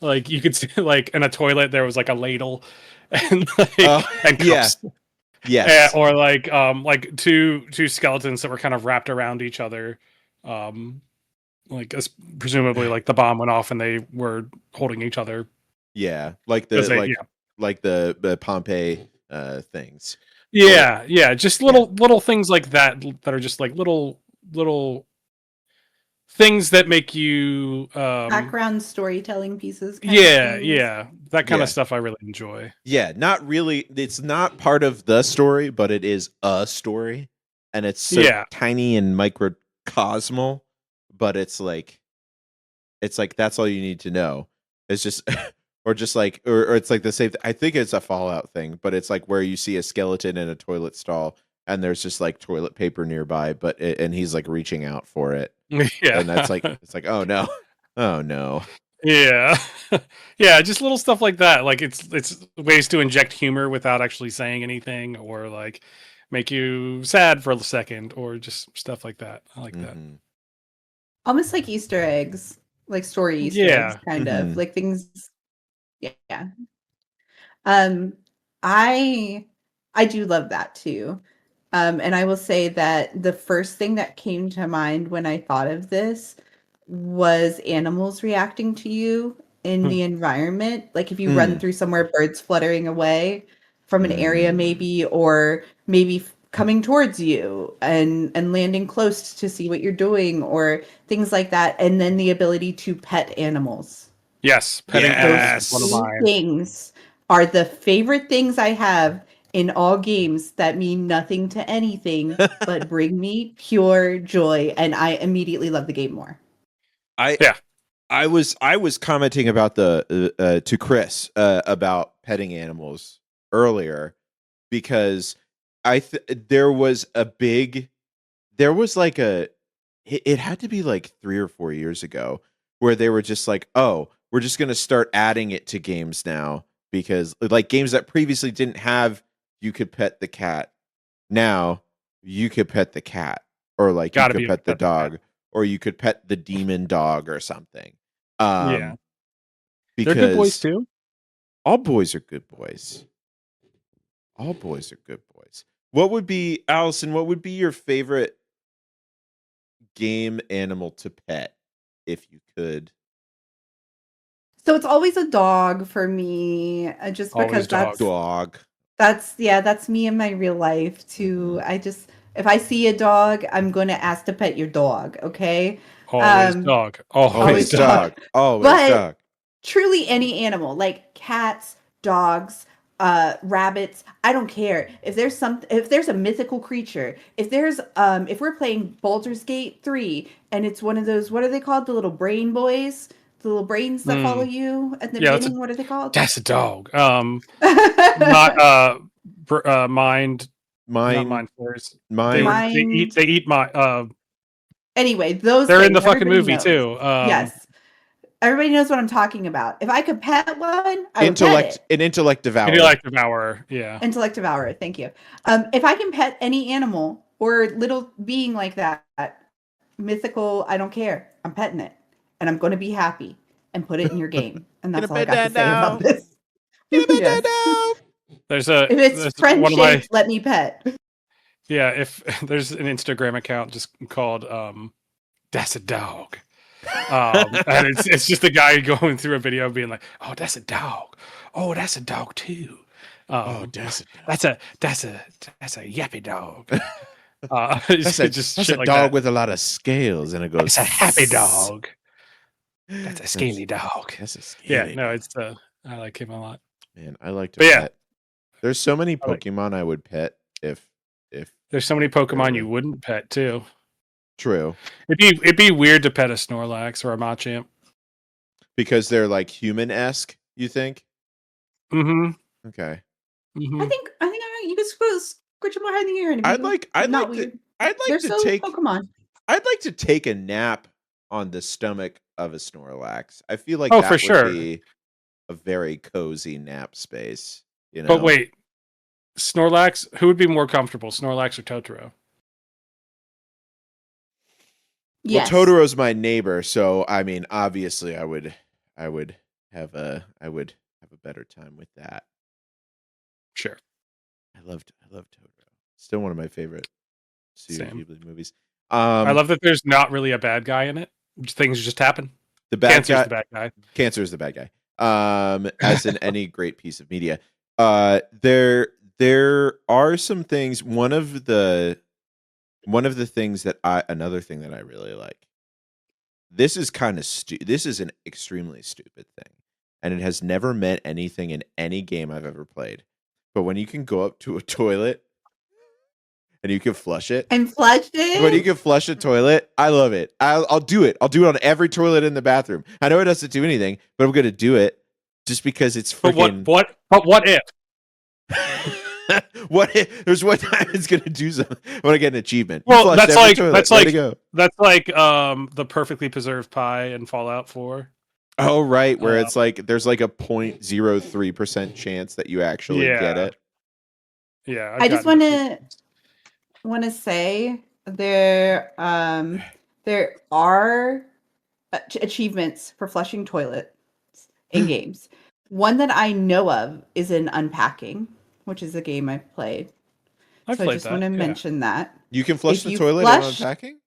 like you could see like in a toilet there was like a ladle and like and cups. Yes. Or like two skeletons that were kind of wrapped around each other. Like presumably like the bomb went off and they were holding each other. Yeah, like the Pompeii things. Yeah, just little things like that are just like little things that make you background storytelling pieces. That kind of stuff I really enjoy. Yeah, not really. It's not part of the story, but it is a story, and it's so tiny and microcosmal. But it's like that's all you need to know. It's just, or just like, or it's like the same. I think it's a Fallout thing, but it's like where you see a skeleton in a toilet stall, and there's just like toilet paper nearby, and he's like reaching out for it. Yeah, and that's like, it's like, oh no. Yeah, just little stuff like that. Like it's ways to inject humor without actually saying anything, or like make you sad for a second, or just stuff like that. I like that. Almost like Easter eggs, like story Easter eggs, kind of like things. Yeah. I do love that too. And I will say that the first thing that came to mind when I thought of this was animals reacting to you in the environment. Like if you run through somewhere, birds fluttering away from an area maybe, or maybe coming towards you and landing close to see what you're doing, or things like that. And then the ability to pet animals. Yes, petting those things are the favorite things I have in all games that mean nothing to anything but bring me pure joy, and I immediately love the game more. I was commenting about to Chris about petting animals earlier, because there was like it had to be like 3 or 4 years ago where they were just like, oh, we're just going to start adding it to games now, because like games that previously didn't have you could pet the cat, now you could pet the cat, or like you could pet the dog, or you could pet the demon dog or something. Yeah. Because they're good boys too. All boys are good boys. All boys are good boys. What would be, Allison, what would be your favorite game animal to pet if you could? So it's always a dog for me, just because that's me in my real life too. If I see a dog, I'm going to ask to pet your dog, okay? Always dog. Always dog. Always but dog. Truly any animal, like cats, dogs, rabbits, I don't care. If there's a mythical creature, if we're playing Baldur's Gate 3 and it's one of those, what are they called? The little brain boys? The little brains that follow you at the beginning. What are they called? That's a dog. Mind. Not mind flayers. They eat my. Anyway, those. They're in the fucking movie too. Yes, everybody knows what I'm talking about. If I could pet one, I would pet it. An intellect devourer. Intellect devourer. Yeah. Intellect devourer. Thank you. If I can pet any animal or little being like that, mythical, I don't care. I'm petting it. And I'm going to be happy and put it in your game. And that's all I got to say about this. Yes. If it's friendship, let me pet. Yeah, if there's an Instagram account just called "That's a Dog," and it's just a guy going through a video being like, "Oh, that's a dog. Oh, that's a dog too. That's a yappy dog." That's a dog with a lot of scales, and it goes. It's a happy dog. That's a scaly dog. That's a scaly. No, it's I like him a lot. Man, I like to pet. There's so many Pokemon I would pet if there's so many Pokemon you wouldn't pet too. True. It'd be weird to pet a Snorlax or a Machamp because they're like human-esque. You think? Mm-hmm. Okay. Mm-hmm. I think you could scratch them behind the ear. I'd like to take Pokemon. I'd like to take a nap on the stomach of a Snorlax. I feel like that would be a very cozy nap space. You know. But wait, Snorlax, who would be more comfortable, Snorlax or Totoro? Yes. Well, Totoro's my neighbor, so I mean, obviously, I would have a better time with that. Sure. I love Totoro. Still one of my favorite Ghibli movies. I love that there's not really a bad guy in it. Things just happen. Cancer's the bad guy. Cancer is the bad guy. As in any great piece of media. There are some things. Another thing that I really like. This is kind of this is an extremely stupid thing, and it has never meant anything in any game I've ever played. But when you can go up to a toilet and you can flush it, when you can flush a toilet, I love it. I'll do it. I'll do it on every toilet in the bathroom. I know it doesn't do anything, but I'm going to do it just because it's freaking. But what if? What if there's one time it's gonna do something when I get an achievement? Well, that's like the perfectly preserved pie in Fallout 4. Oh right, where it's like there's like a 0.03% chance that you actually get it. Yeah, I just want to say there are achievements for flushing toilets in games. One that I know of is in Unpacking, which is a game I've played. I just want to mention that. You can flush the toilet in Unpacking?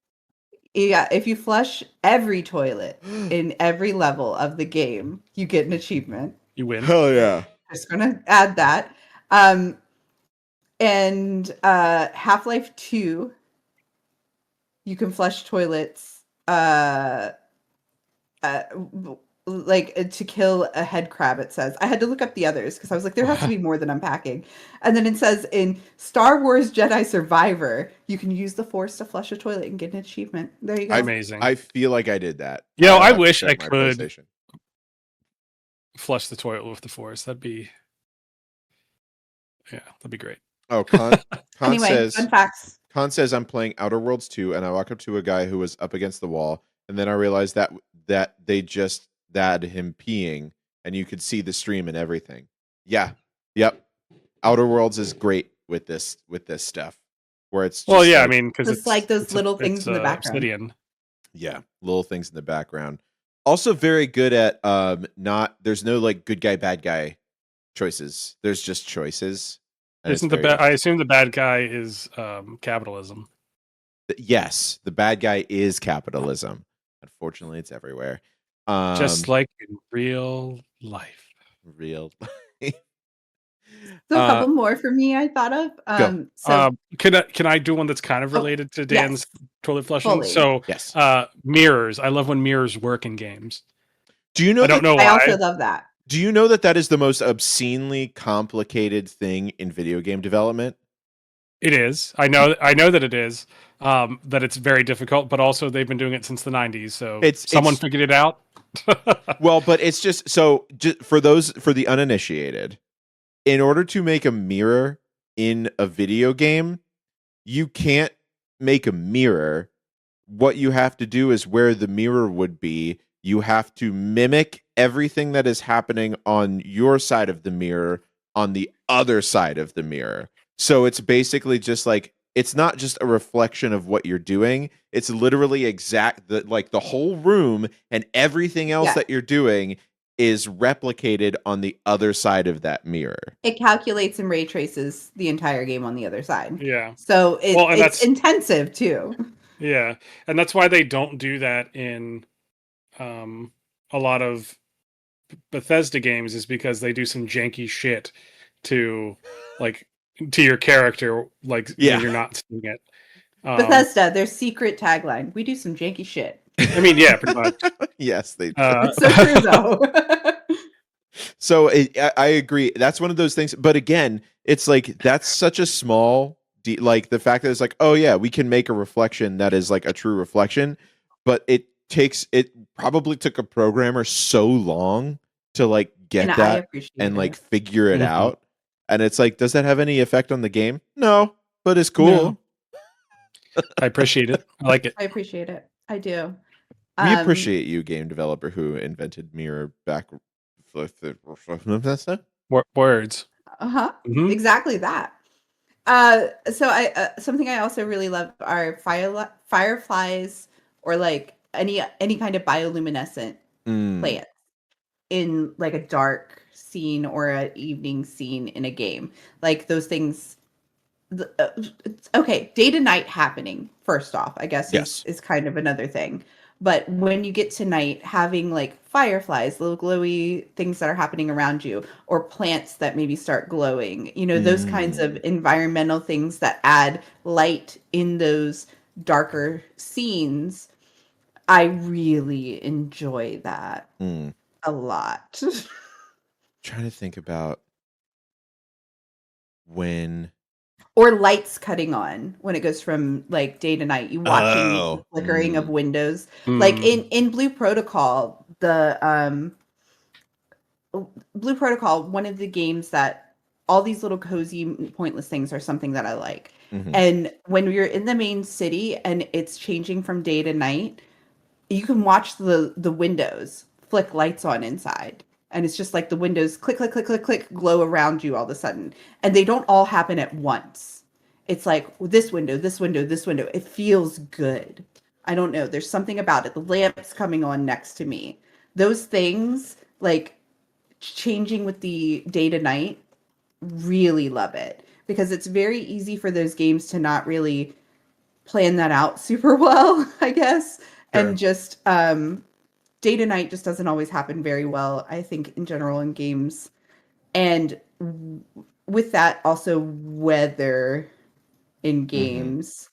Yeah, if you flush every toilet in every level of the game, you get an achievement. You win. Hell yeah. Just going to add that. And Half-Life 2, you can flush toilets like to kill a head crab. It says I had to look up the others because I was like, there has to be more than Unpacking. And then it says in Star Wars Jedi Survivor, you can use the Force to flush a toilet and get an achievement. There you go. Amazing. I feel like I did that. I wish I could flush the toilet with the Force. That'd be great. Oh, Con anyway, says fun facts. Con says I'm playing Outer Worlds 2 and I walk up to a guy who was up against the wall and then I realized that they just had him peeing and you could see the stream and everything. Yeah. Yep. Outer Worlds is great with this stuff where it's just I mean, because it's like those little things in the background. Obsidian. Yeah, little things in the background. Also very good at there's no like good guy bad guy choices. There's just choices. Isn't I assume the bad guy is capitalism. Yes, the bad guy is capitalism. Unfortunately, it's everywhere. Just like in real life. Real life. So a couple more for me I thought of. Can I do one that's kind of related to Dan's toilet flushing? Fully. So yes. Mirrors. I love when mirrors work in games. Do you know? I don't know why. I also love that. Do you know that is the most obscenely complicated thing in video game development? It is. I know that it is. That it's very difficult, but also they've been doing it since the 90s. So someone figured it out. Well, but it's just for the uninitiated, in order to make a mirror in a video game, you can't make a mirror. What you have to do is where the mirror would be, you have to mimic everything that is happening on your side of the mirror on the other side of the mirror. So it's basically just like, it's not just a reflection of what you're doing. It's literally the whole room and everything else that you're doing is replicated on the other side of that mirror. It calculates and ray traces the entire game on the other side. Yeah. So it's intensive too. Yeah. And that's why they don't do that in a lot of Bethesda games, is because they do some janky shit to your character, when you're not seeing it. Bethesda, their secret tagline: "We do some janky shit." I mean, yeah, pretty much. Yes, they do. It's so true, though. So I agree. That's one of those things. But again, it's like that's such a small, like the fact that it's like, oh yeah, we can make a reflection that is like a true reflection, but it probably took a programmer so long to like get that and like figure it out. And it's like, does that have any effect on the game? No, but it's cool. No. I appreciate it. I like it. I appreciate it. I do. We appreciate you, game developer who invented mirror back words. Mm-hmm. Exactly that. So I something I also really love are fireflies, or like any kind of bioluminescent plants in like a dark scene or an evening scene in a game. Like those things. Okay, day to night happening, first off, I guess is kind of another thing. But when you get to night, having like fireflies, little glowy things that are happening around you, or plants that maybe start glowing, those kinds of environmental things that add light in those darker scenes, I really enjoy that a lot. Trying to think about when... Or lights cutting on when it goes from like day to night. You watching the flickering of windows. Like in Blue Protocol, the Blue Protocol, one of the games that all these little cozy, pointless things are something that I like. Mm-hmm. And when you're in the main city and it's changing from day to night, you can watch the windows flick lights on inside. And it's just like the windows click, click, click, click, click, glow around you all of a sudden. And they don't all happen at once. It's like this window, this window, this window. It feels good. I don't know. There's something about it. The lamp's coming on next to me. Those things, like changing with the day to night, really love it. Because it's very easy for those games to not really plan that out super well, I guess. Sure. And just... day to night just doesn't always happen very well, I think, in general in games. And with that, also weather in games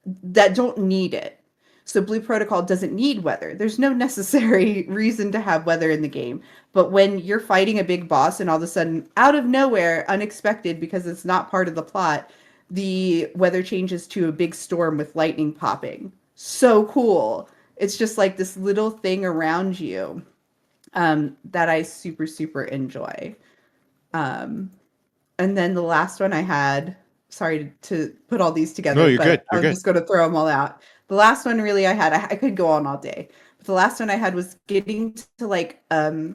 that don't need it. So Blue Protocol doesn't need weather. There's no necessary reason to have weather in the game. But when you're fighting a big boss and all of a sudden, out of nowhere, unexpected because it's not part of the plot, the weather changes to a big storm with lightning popping. So cool. It's just like this little thing around you that I super, super enjoy. And then the last one I had, sorry to put all these together. No, you're good. I'm just going to throw them all out. The last one really I had, I could go on all day. But the last one I had was getting to like a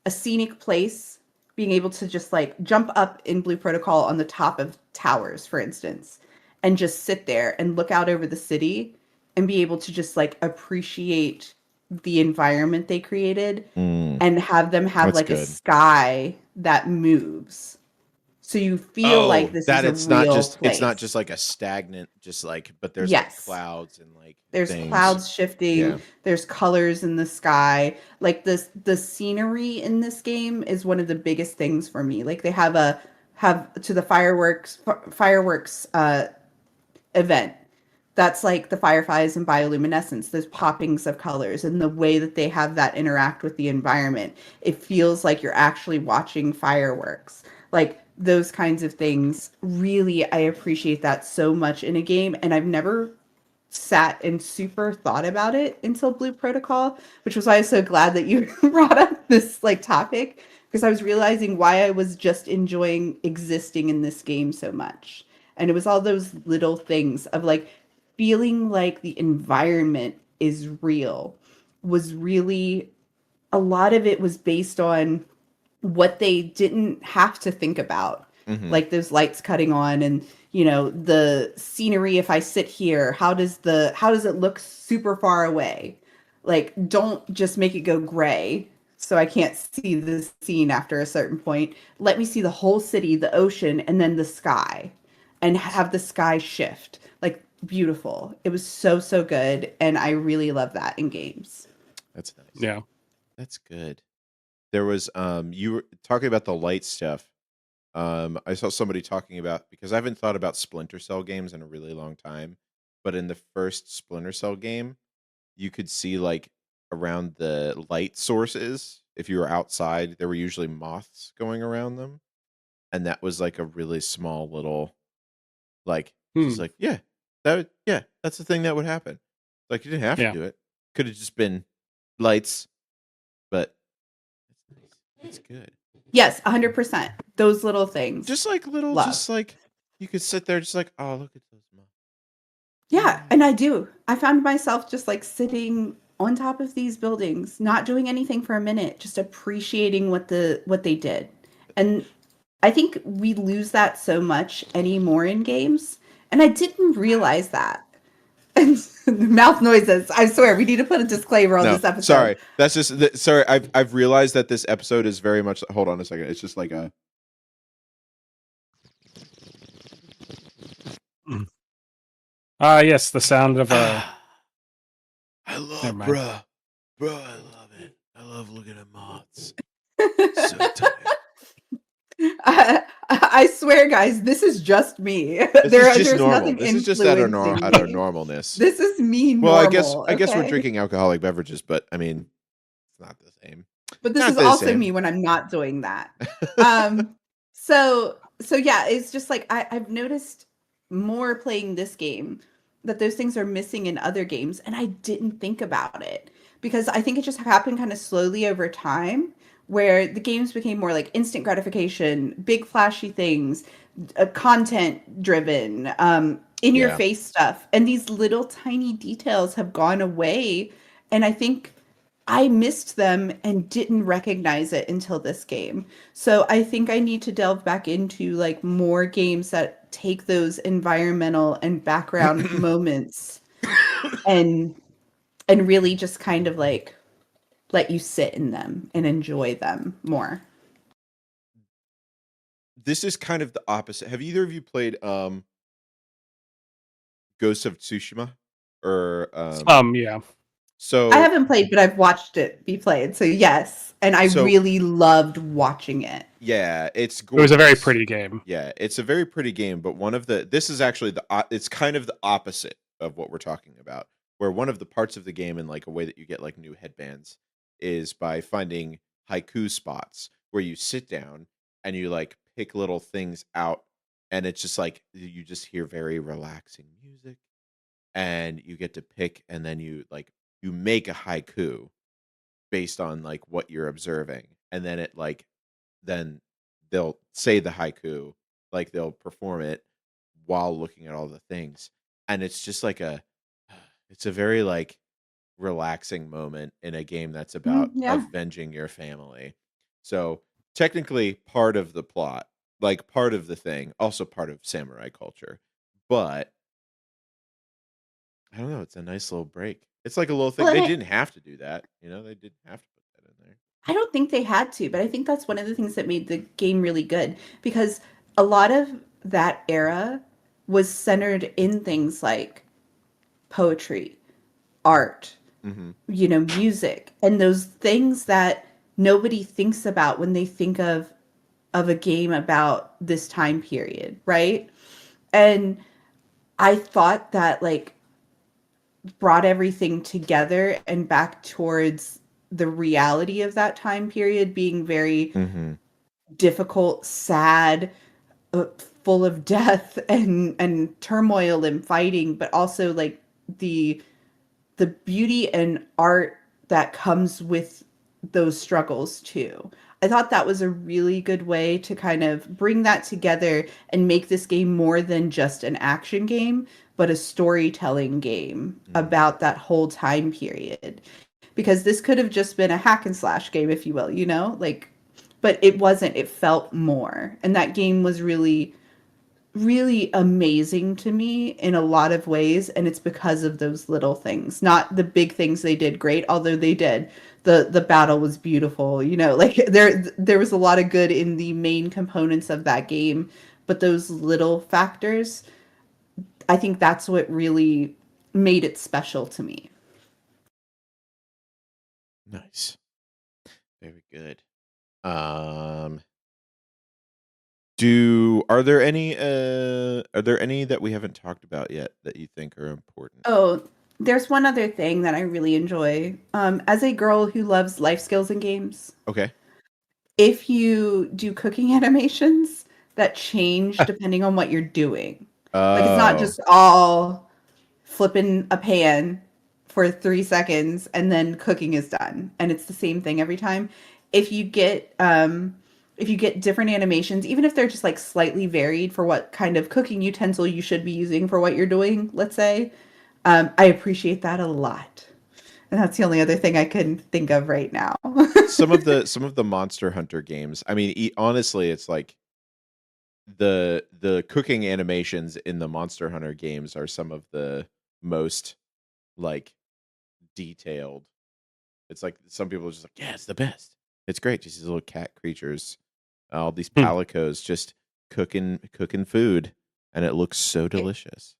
scenic place, being able to just like jump up in Blue Protocol on the top of towers, for instance, and just sit there and look out over the city and be able to just like appreciate the environment they created Mm, and have them have that's like a good. sky that moves. So you feel like this That is a it's not real just place. like a stagnant, just like, but there's like Yes. clouds and like There's things. clouds shifting, Yeah. there's colors in the sky. Like the scenery in this game is one of the biggest things for me. Like they have to the fireworks event. That's like the fireflies and bioluminescence, those poppings of colors and the way that they have that interact with the environment. It feels like you're actually watching fireworks. Like those kinds of things. Really, I appreciate that so much in a game. And I've never sat and super thought about it until Blue Protocol, which was why I'm so glad that you brought up this like topic, because I was realizing why I was just enjoying existing in this game so much. And it was all those little things of like feeling like the environment is real was really a lot of it was based on what they didn't have to think about, Mm-hmm. like those lights cutting on and the scenery. If I sit here, how does it look super far away? Like, don't just make it go gray so I can't see the scene after a certain point. Let me see the whole city, the ocean, and then the sky, and have the sky shift. Like, beautiful. It was so, so good, and I really love that in games. That's nice. Yeah. That's good. There was you were talking about the light stuff. I saw somebody talking about, because I haven't thought about Splinter Cell games in a really long time, but in the first Splinter Cell game, you could see like around the light sources. If you were outside, there were usually moths going around them, and that was like a really small little, like, just like, yeah, that's the thing that would happen. Like, you didn't have to do it. Could have just been lights, but it's good. Yes, 100%. Those little things. Just like little, love. just like you could sit there, just like, oh, look at those moths. Yeah, and I do. I found myself just like sitting on top of these buildings, not doing anything for a minute, just appreciating what they did. And I think we lose that so much anymore in games, and I didn't realize that. And mouth noises. I swear, we need to put a disclaimer on this episode. Sorry, that's just sorry. I've realized that this episode is very much. Hold on a second. It's just like a. Yes, the sound of a. I love, bruh. I love it. I love looking at moths. So tight. I swear, guys, this is just me. There's normal. Nothing. This is just at our normalness. This is me. Well, normal, I guess we're drinking alcoholic beverages, but I mean, it's not the same. But this is also me when I'm not doing that. So yeah, it's just like I've noticed more playing this game that those things are missing in other games, and I didn't think about it because I think it just happened kind of slowly over time, where the games became more like instant gratification, big flashy things, content driven, in your face stuff, and these little tiny details have gone away, and I think I missed them and didn't recognize it until this game. So I think I need to delve back into like more games that take those environmental and background moments and really just kind of like let you sit in them and enjoy them more. This is kind of the opposite. Have either of you played Ghost of Tsushima? Or yeah. So I haven't played, but I've watched it be played. So yes, and I really loved watching it. Yeah, it's gorgeous. It was a very pretty game. Yeah, it's a very pretty game, but this is actually it's kind of the opposite of what we're talking about, where one of the parts of the game, in like a way that you get like new headbands, is by finding haiku spots where you sit down and you like pick little things out, and it's just like you just hear very relaxing music, and you get to pick, and then you make a haiku based on like what you're observing, and then then they'll say the haiku, like they'll perform it while looking at all the things, and it's just like it's a very like relaxing moment in a game that's about avenging your family. So technically part of the plot, like part of the thing, also part of samurai culture, but I don't know. It's a nice little break. It's like a little thing. Well, They didn't have to do that. They didn't have to put that in there. I don't think they had to, but I think that's one of the things that made the game really good because a lot of that era was centered in things like poetry, art, music, and those things that nobody thinks about when they think of a game about this time period, right? And I thought that like brought everything together and back towards the reality of that time period being very difficult, sad, full of death and turmoil and fighting, but also like the beauty and art that comes with those struggles too. I thought that was a really good way to kind of bring that together and make this game more than just an action game, but a storytelling game about that whole time period. Because this could have just been a hack and slash game, if you will, like, but it wasn't. It felt more. And that game was really, really amazing to me in a lot of ways. And it's because of those little things, not the big things they did great, although they did. The battle was beautiful, like there was a lot of good in the main components of that game, but those little factors, I think that's what really made it special to me. Nice. Very good. Are there any that we haven't talked about yet that you think are important? Oh, there's one other thing that I really enjoy. As a girl who loves life skills in games. Okay. If you do cooking animations that change depending on what you're doing. Like it's not just all flipping a pan for 3 seconds and then cooking is done. And it's the same thing every time. If you get different animations, even if they're just like slightly varied for what kind of cooking utensil you should be using for what you're doing, let's say, I appreciate that a lot. And that's the only other thing I can think of right now. some of the Monster Hunter games. I mean, honestly, it's like the cooking animations in the Monster Hunter games are some of the most like detailed. It's like some people are just like, yeah, it's the best. It's great. Just these little cat creatures, all these palicos just cooking food, and it looks so delicious.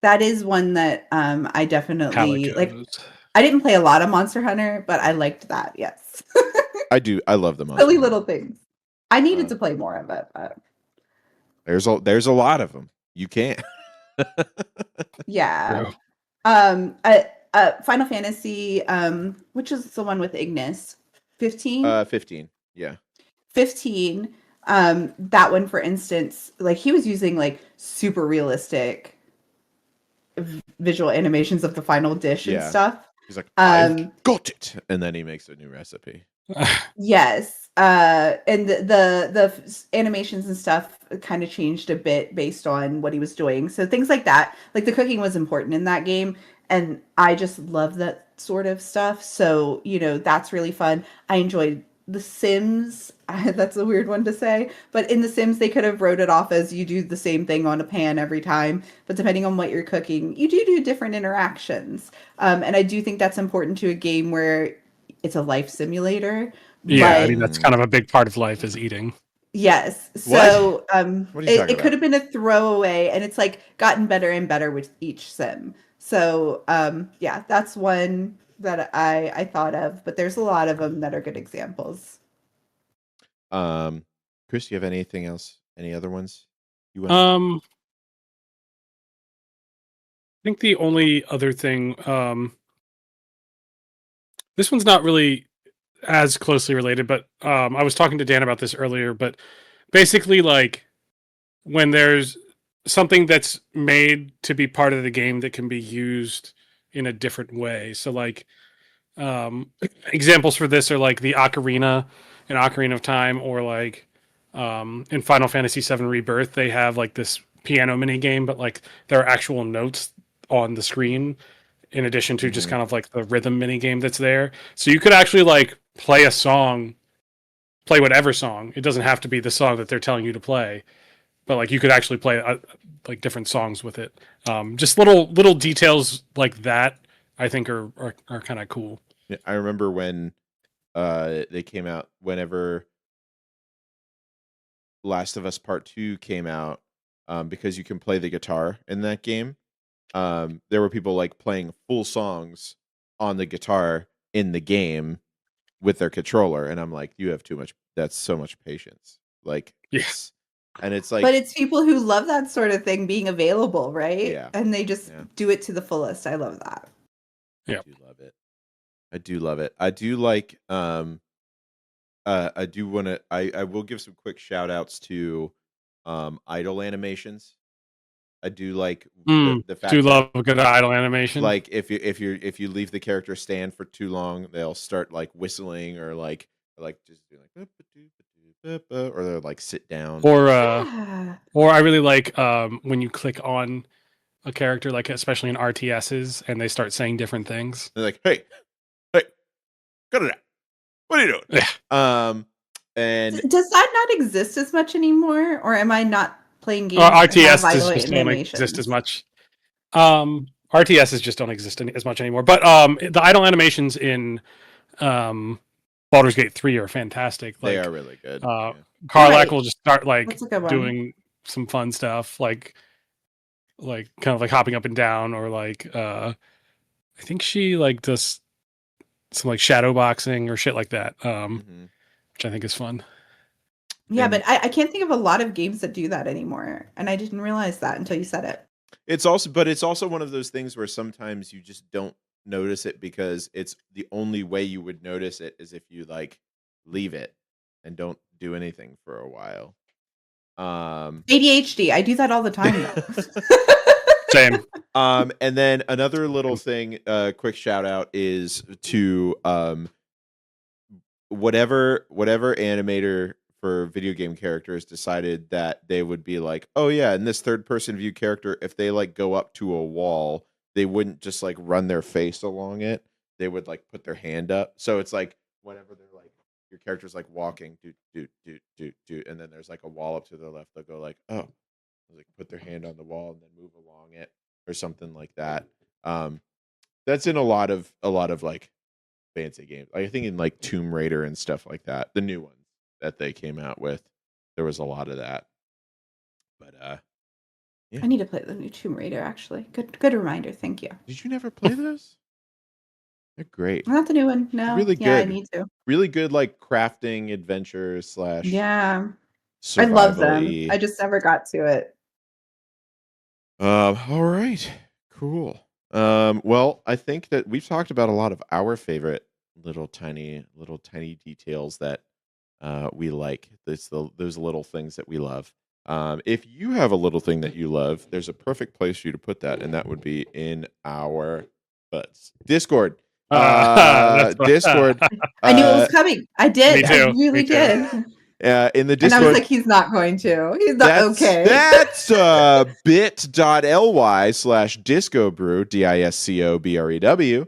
That is one that I definitely like. I didn't play a lot of Monster Hunter, but I liked that. Yes, I do. I love the Monster silly little things. I needed to play more of it. But... There's a lot of them. You can't. Yeah. Final Fantasy, which is the one with Ignis, 15. 15. Yeah. 15. That one, for instance, like he was using like super realistic visual animations of the final dish and stuff. He's like, I've got it, and then he makes a new recipe. Yes, and the animations and stuff kind of changed a bit based on what he was doing. So things like that, like the cooking was important in that game, and I just love that sort of stuff. So that's really fun. I enjoyed The Sims. That's a weird one to say, but in The Sims they could have wrote it off as you do the same thing on a pan every time, but depending on what you're cooking, you do different interactions. And I do think that's important to a game where it's a life simulator. Yeah, I mean that's kind of a big part of life is eating. Yes. So it could have been a throwaway, and it's like gotten better and better with each sim. So yeah, that's one that I thought of, but there's a lot of them that are good examples. Chris, do you have anything else? Any other ones you want? I think the only other thing, this one's not really as closely related, but I was talking to Dan about this earlier, but basically like when there's something that's made to be part of the game that can be used in a different way. So like examples for this are like the Ocarina in Ocarina of Time, or like in Final Fantasy VII Rebirth, they have like this piano mini game, but like there are actual notes on the screen in addition to just kind of like the rhythm mini game that's there. So you could actually like play whatever song. It doesn't have to be the song that they're telling you to play. but like you could actually play like different songs with it. Just little details like that I think are kind of cool. Yeah, I remember when they came out, whenever Last of Us Part 2 came out, because you can play the guitar in that game. There were people like playing full songs on the guitar in the game with their controller, and I'm like, you have too much. That's so much patience. Like, yes, and it's like, but it's people who love that sort of thing being available, right? Yeah, and they just do it to the fullest. I love that. Yeah, I do love it. I do love it. I do like. I do want to. I will give some quick shout outs to idle animations. I do like the fact do that, love a good idle animation. like if you leave the character stand for too long, they'll start like whistling or just doing like or they'll like sit down. Or I really like when you click on a character, like especially in RTSs, and they start saying different things. They're like, hey, cut it out. What are you doing? Yeah. And does that not exist as much anymore, or am I not playing games? RTS just don't exist as much. RTSs just don't exist as much anymore. But the idle animations in Baldur's Gate 3 are fantastic. Like, they are really good. Karlach will just start like doing some fun stuff, like kind of like hopping up and down, or like I think she like does some like shadow boxing or shit like that, which I think is fun. Yeah, but I can't think of a lot of games that do that anymore, and I didn't realize that until you said it. It's also one of those things where sometimes you just don't notice it because it's the only way you would notice it is if you like leave it and don't do anything for a while. ADHD. I do that all the time though. Same. And then another little thing, quick shout out is to whatever animator for video game characters decided that they would be like, oh yeah, in this third person view character, if they like go up to a wall, they wouldn't just like run their face along it. They would like put their hand up. So it's like whenever they're like, your character's like walking, do, and then there's like a wall up to the left, they'll go like, oh, like put their hand on the wall and then move along it or something like that. That's in a lot of like fancy games. I think in like Tomb Raider and stuff like that, the new ones that they came out with, there was a lot of that. But yeah. I need to play the new Tomb Raider actually. Good reminder. Thank you. Did you never play those? They're great. Not the new one. No. Really good. Yeah, I need to. Really good, like crafting adventures / yeah. I love them. I just never got to it. All right. Cool. Well, I think that we've talked about a lot of our favorite little tiny details that we like. Those little things that we love. If you have a little thing that you love, there's a perfect place for you to put that, and that would be in our Discord. Discord. I knew it was coming. I did. Me too. I really did. In the Discord. And I was like, he's not going to. He's not okay. That's bit.ly/discobrew, DISCOBREW.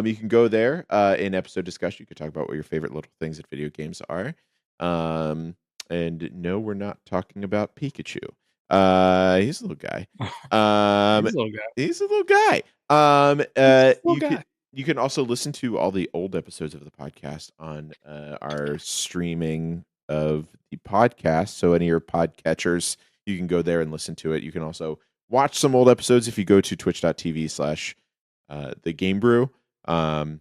You can go there in episode discussion. You can talk about what your favorite little things in video games are. And no, we're not talking about Pikachu. He's a little guy. He's a little guy. You can also listen to all the old episodes of the podcast on our streaming of the podcast. So any of your podcatchers, you can go there and listen to it. You can also watch some old episodes if you go to twitch.tv/the Game Brew and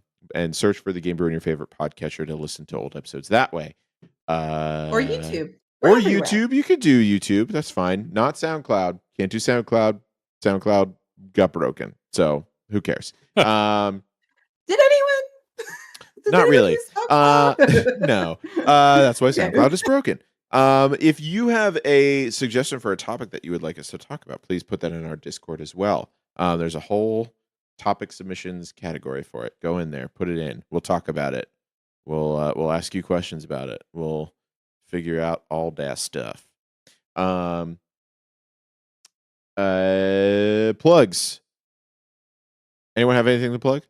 search for the Game Brew in your favorite podcatcher to listen to old episodes that way. Or YouTube. Or YouTube. You could do YouTube. That's fine. Not SoundCloud. Can't do SoundCloud. SoundCloud got broken. So who cares? Did anyone? Not really. No. That's why SoundCloud is broken. If you have a suggestion for a topic that you would like us to talk about, please put that in our Discord as well. There's a whole topic submissions category for it. Go in there, put it in. We'll talk about it. We'll ask you questions about it. We'll figure out all that stuff. Plugs. Anyone have anything to plug?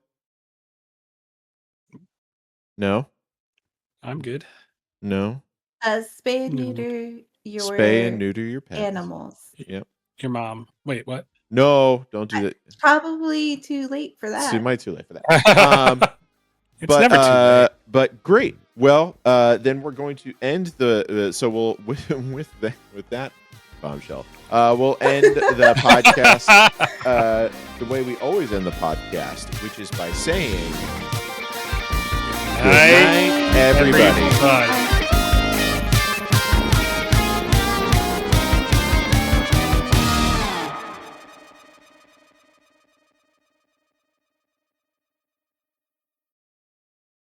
No? I'm good. No? A spade meter your spay and neuter your pets. animals. Yep. Your mom. Wait, what? No, don't do that. It's probably too late for that. Too late for that. It's never too late. But great. Well, then we're going to end the. So we'll with that bombshell. We'll end the podcast the way we always end the podcast, which is by saying, "Good night, everybody."